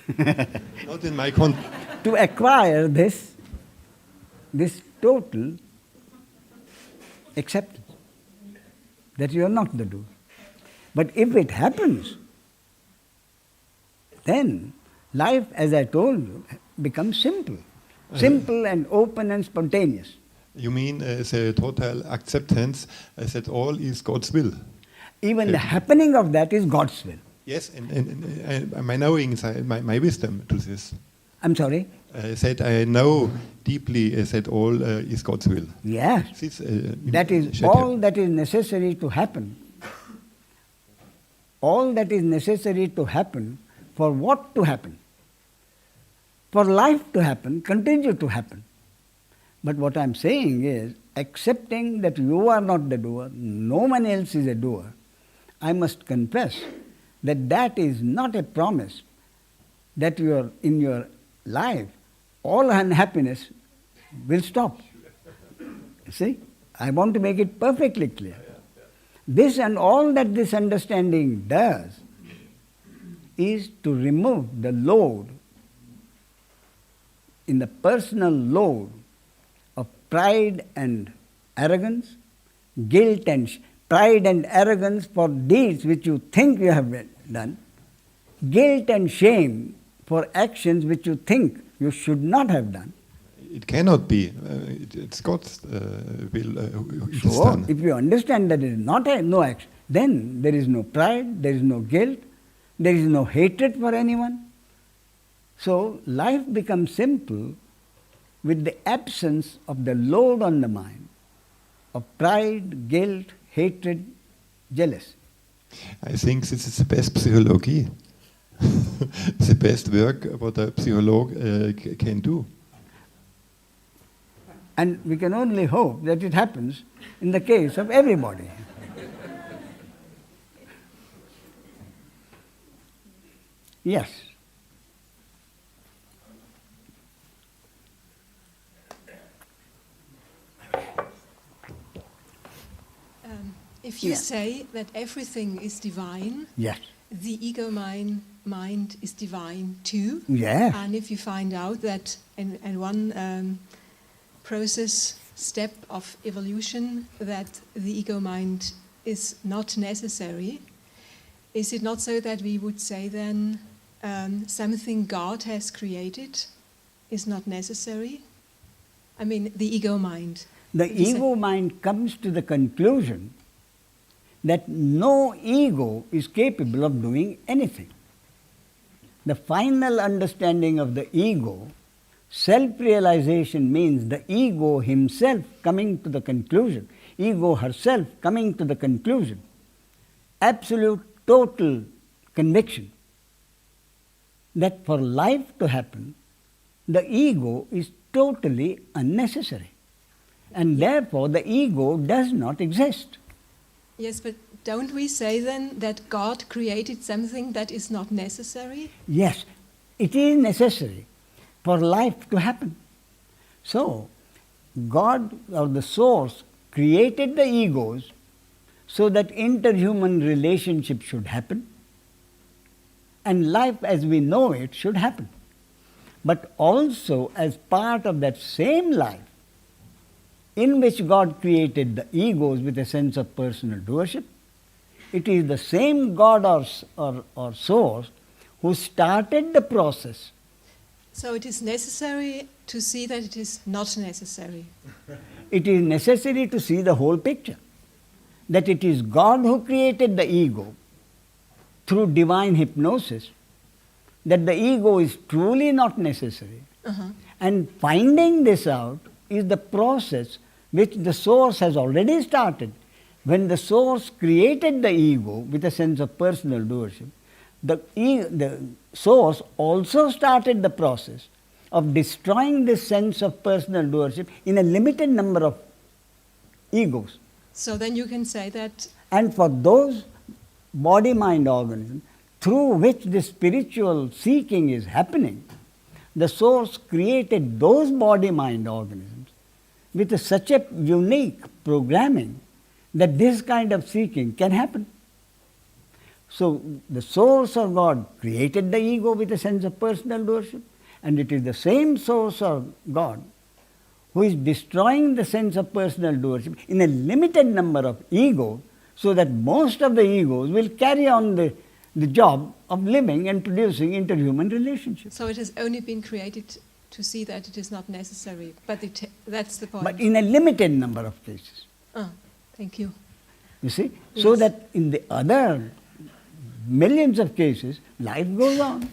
Not in my control. to acquire this total acceptance, that you are not the doer. But if it happens, then life, as I told you, becomes simple. Simple and open and spontaneous. You mean the total acceptance that all is God's will? Even the happening of that is God's will. Yes, and my knowing, my wisdom to this. I'm sorry? That I know deeply that all is God's will. Yes. This, That is all that is necessary to happen. All that is necessary to happen for what to happen? For life to happen, continue to happen. But what I'm saying is, accepting that you are not the doer, no one else is a doer, I must confess that that is not a promise that in your life all unhappiness will stop. See? I want to make it perfectly clear. This and all that this understanding does is to remove the load, in the personal load of pride and arrogance, guilt and pride and arrogance for deeds which you think you have done, guilt and shame for actions which you think you should not have done. it cannot be. It's God's will. It is So, done. if you understand that there is no action, then there is no pride, there is no guilt, there is no hatred for anyone. So, life becomes simple with the absence of the load on the mind of pride, guilt, hatred, jealousy. I think this is the best psychology. The best work what a psycholog can do. And we can only hope that it happens in the case of everybody. Yes. If you Yes. say that everything is divine, Yes. the ego mind is divine too. Yes. And if you find out that in one step of evolution, that the ego mind is not necessary, is it not so that we would say then something God has created is not necessary? I mean, the ego mind. The Would you say- ego mind comes to the conclusion that no ego is capable of doing anything. The final understanding of the ego, self-realization means the ego himself coming to the conclusion, ego herself coming to the conclusion, absolute, total conviction that for life to happen, the ego is totally unnecessary. And therefore the ego does not exist. Yes, but don't we say then that God created something that is not necessary? Yes, it is necessary for life to happen. So, God or the source created the egos so that interhuman relationship should happen and life as we know it should happen. But also as part of that same life in which God created the egos with a sense of personal doership, it is the same God or source who started the process. So it is necessary to see that it is not necessary. It is necessary to see the whole picture, that it is God who created the ego through divine hypnosis, that the ego is truly not necessary. And finding this out is the process which the source has already started. When the source created the ego with a sense of personal doership, the source also started the process of destroying this sense of personal doership in a limited number of egos. So then you can say that, And for those body-mind organisms through which the spiritual seeking is happening, the source created those body-mind organisms with such a unique programming that this kind of seeking can happen. So the source or God created the ego with a sense of personal doership, and it is the same source or God who is destroying the sense of personal doership in a limited number of egos, so that most of the egos will carry on the job of living and producing interhuman relationships. so it has only been created to see that it is not necessary. But that's the point. But in a limited number of cases. Thank you. You see? So Yes. that in the other millions of cases, life goes on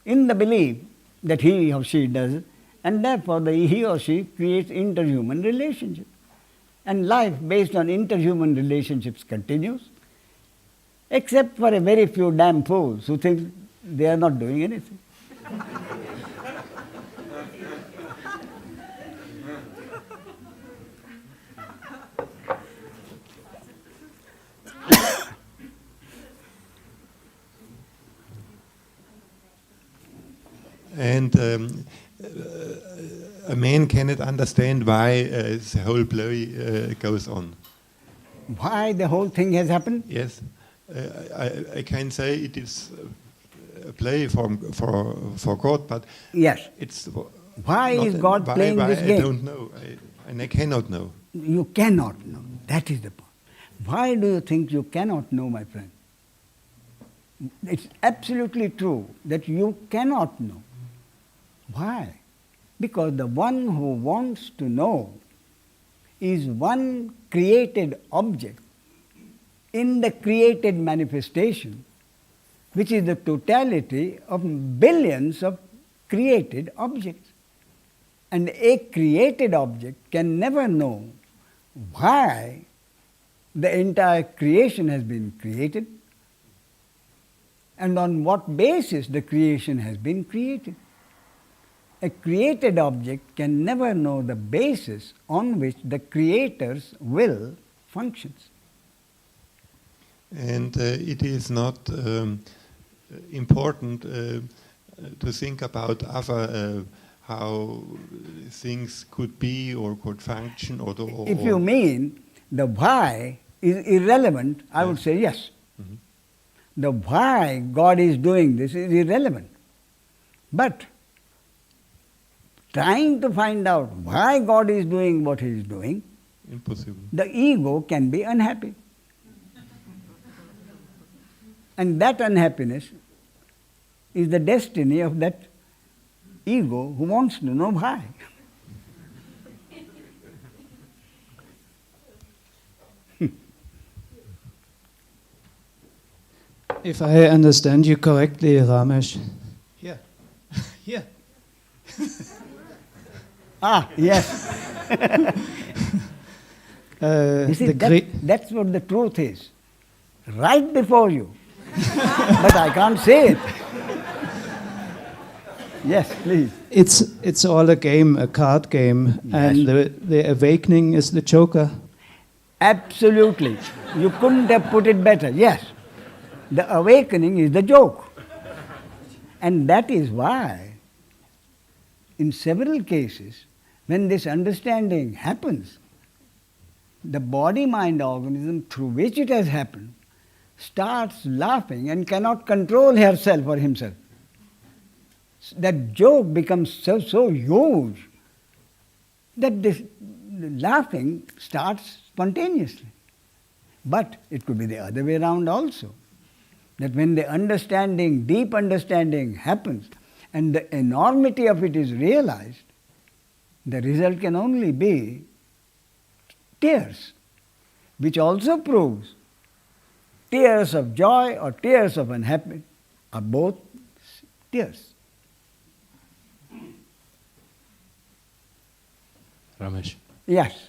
in the belief that he or she does it, and therefore he or she creates interhuman relationships. And life based on interhuman relationships continues, except for a very few damn fools who think they are not doing anything. And a man cannot understand why the whole play goes on. Why the whole thing has happened? Yes, I can say it is a play for God, but Yes. it's Why not- is God why- playing why this I game? don't know, and I cannot know. You cannot know. That is the point. Why do you think you cannot know, my friend? It's absolutely true that you cannot know. Why? Because the one who wants to know is one created object in the created manifestation, which is the totality of billions of created objects. And a created object can never know why the entire creation has been created and on what basis the creation has been created. A created object can never know the basis on which the Creator's will functions. And it is not important to think about other how things could be or could function. If you mean the why is irrelevant, I would say yes. Mm-hmm. The why God is doing this is irrelevant. But trying to find out why God is doing what He is doing, impossible. The ego can be unhappy. And that unhappiness is the destiny of that ego who wants to know why. If I understand you correctly, Ramesh. Here. Here. Yes. You see, that's what the truth is. Right before you. But I can't say it. Yes, please. It's all a game, a card game, Yes. and the awakening is the joker. Absolutely. You couldn't have put it better. Yes. The awakening is the joke. And that is why, in several cases, when this understanding happens, the body-mind organism through which it has happened starts laughing and cannot control herself or himself. That joke becomes so huge that this laughing starts spontaneously. But it could be the other way around also. That when the understanding, deep understanding happens and the enormity of it is realized, the result can only be tears, which also proves tears of joy or tears of unhappiness are both tears. Ramesh. Yes.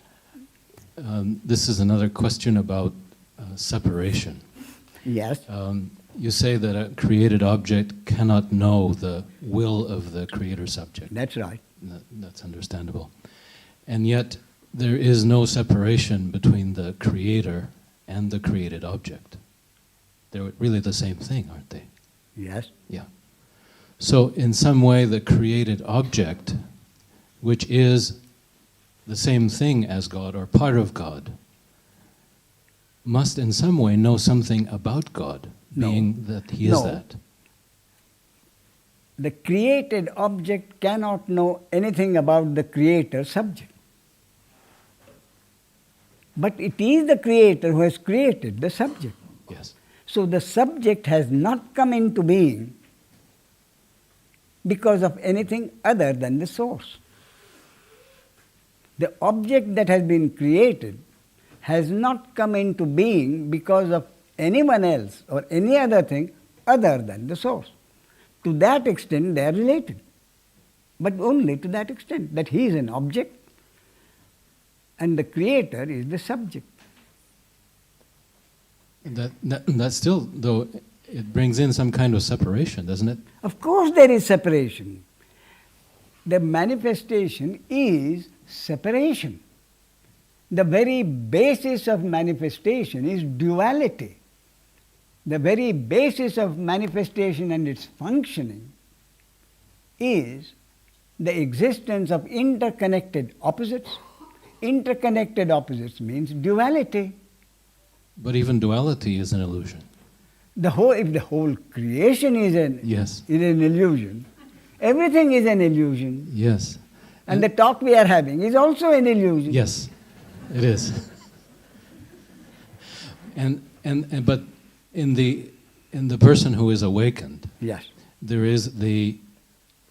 This is another question about separation. Yes. You say that a created object cannot know the will of the creator subject. That's right. That's understandable. And yet, there is no separation between the creator and the created object. They're really the same thing, aren't they? Yes. Yeah. So, in some way, the created object, which is the same thing as God or part of God, must in some way know something about God, being that He is that. The created object cannot know anything about the creator subject. But it is the creator who has created the subject. Yes. So the subject has not come into being because of anything other than the source. The object that has been created has not come into being because of anyone else or any other thing other than the source. To that extent they are related, but only to that extent that he is an object and the creator is the subject. That still, though, it brings in some kind of separation, doesn't it? Of course there is separation. The manifestation is separation. The very basis of manifestation is duality. The very basis of manifestation and its functioning is the existence of interconnected opposites. Interconnected opposites means duality. But even duality is an illusion. If the whole creation is an illusion, everything is an illusion. Yes. And the talk we are having is also an illusion. Yes, it is. But in the person who is awakened, yes, there is the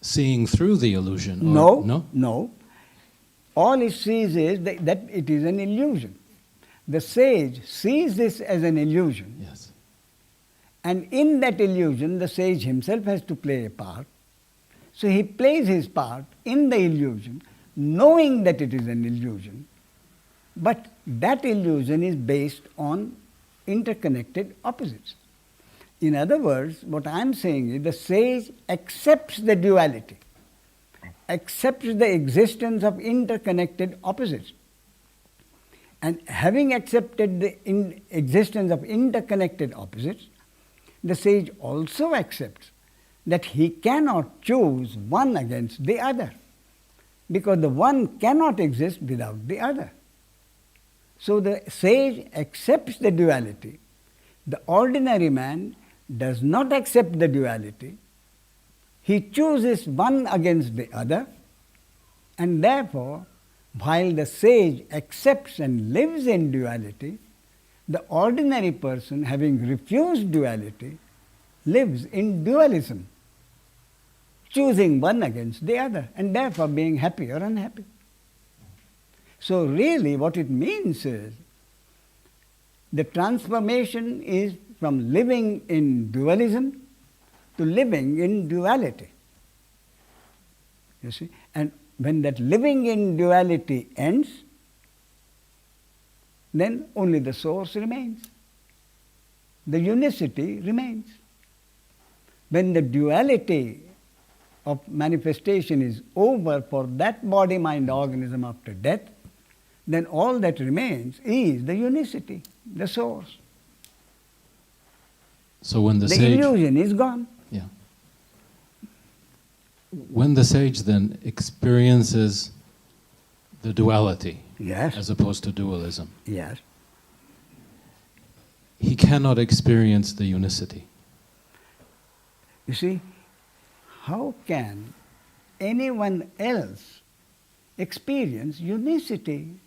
seeing through the illusion. Or, No. All he sees is that it is an illusion. The sage sees this as an illusion. Yes. And in that illusion, the sage himself has to play a part. So he plays his part in the illusion, knowing that it is an illusion. But that illusion is based on interconnected opposites. In other words, what I am saying is the sage accepts the duality, accepts the existence of interconnected opposites. And having accepted the existence of interconnected opposites, the sage also accepts that he cannot choose one against the other, because the one cannot exist without the other. So the sage accepts the duality. The ordinary man does not accept the duality. He chooses one against the other, and therefore, while the sage accepts and lives in duality, the ordinary person, having refused duality, lives in dualism, choosing one against the other, and therefore being happy or unhappy. So really what it means is the transformation is from living in dualism to living in duality. You see? And when that living in duality ends, then only the source remains. The unicity remains. When the duality of manifestation is over for that body, mind, organism after death, then all that remains is the unicity, the source. So when the The sage, illusion is gone. yeah. When the sage then experiences the duality, Yes. as opposed to dualism, Yes. he cannot experience the unicity. You see, how can anyone else experience unicity?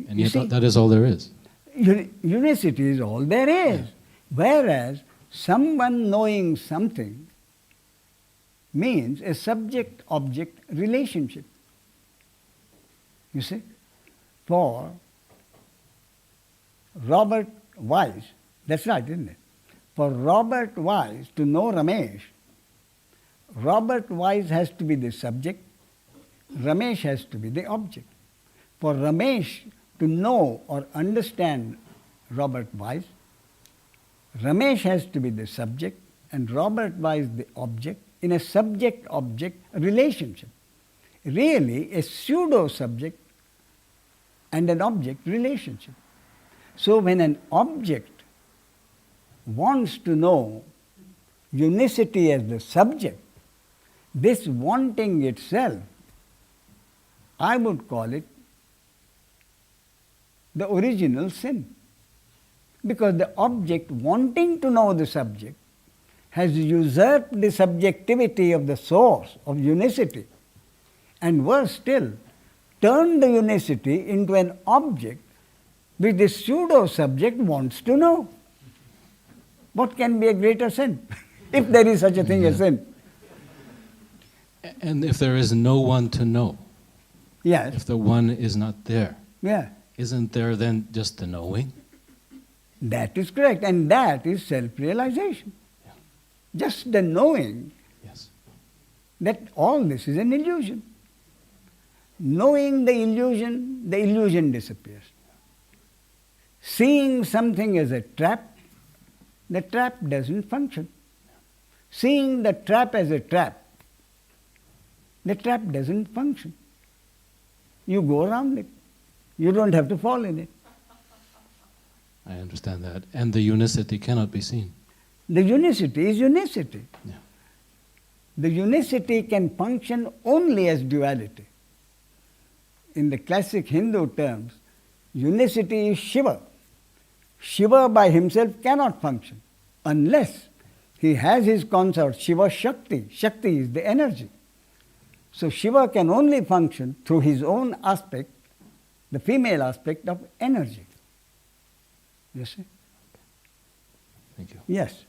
And You yet see, that is all there is. Unicity is all there is. Whereas someone knowing something means a subject-object relationship. You see? For Robert Wise, that's right, isn't it? For Robert Wise to know Ramesh, Robert Wise has to be the subject, Ramesh has to be the object. For Ramesh to know or understand Robert Wise, Ramesh has to be the subject and Robert Wise the object in a subject-object relationship. Really a pseudo-subject and an object relationship. So when an object wants to know unicity as the subject, this wanting itself, I would call it the original sin. Because the object wanting to know the subject has usurped the subjectivity of the source of unicity, and worse still, turned the unicity into an object which the pseudo-subject wants to know. What can be a greater sin, if there is such a thing as sin? And if there is no one to know, Yes. if the one is not there, Yeah, isn't there then just the knowing? that is correct, and that is self-realization. Yeah. Just the knowing Yes. that all this is an illusion. Knowing the illusion disappears. Seeing something as a trap, the trap doesn't function. Seeing the trap as a trap, the trap doesn't function. You go around it. You don't have to fall in it. I understand that. And the unicity cannot be seen. The unicity is unicity. Yeah. The unicity can function only as duality. In the classic Hindu terms, unicity is Shiva. Shiva by himself cannot function unless he has his consort Shiva Shakti. Shakti is the energy. So Shiva can only function through his own aspect, the female aspect of energy. You see? Thank you. Yes.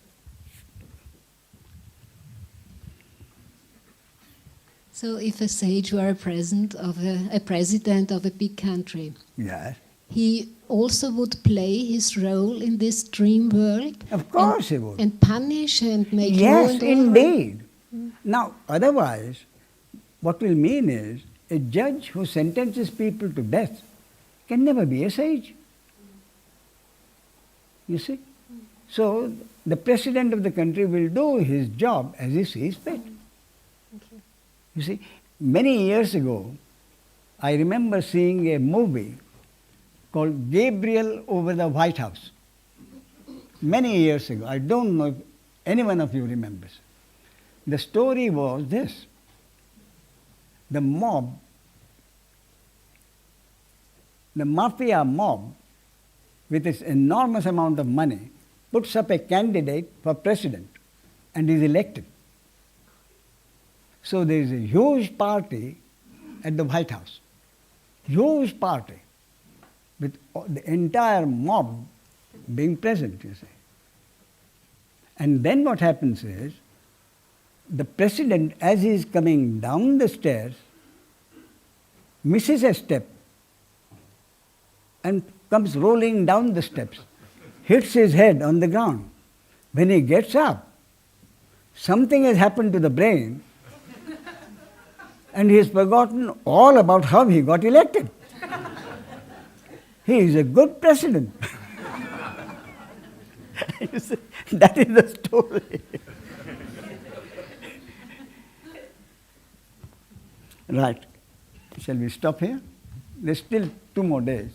So if a sage were a president of a big country, Yes. he also would play his role in this dream world? Of course he would. And punish and make law Yes, and order? indeed. Now, otherwise, what will mean is a judge who sentences people to death can never be a sage. You see? So, the president of the country will do his job as he sees fit. Okay. You see, many years ago, I remember seeing a movie called Gabriel over the White House. Many years ago. I don't know if any one of you remembers. The story was this. The mob, the mafia mob, with its enormous amount of money, puts up a candidate for president and is elected. So there is a huge party at the White House. Huge party with the entire mob being present, you see. And then what happens is, the president, as he is coming down the stairs, misses a step and comes rolling down the steps, hits his head on the ground. When he gets up, something has happened to the brain and he has forgotten all about how he got elected. He is a good president. You see, that is the story. Right. Shall we stop here? There's still 2 more days.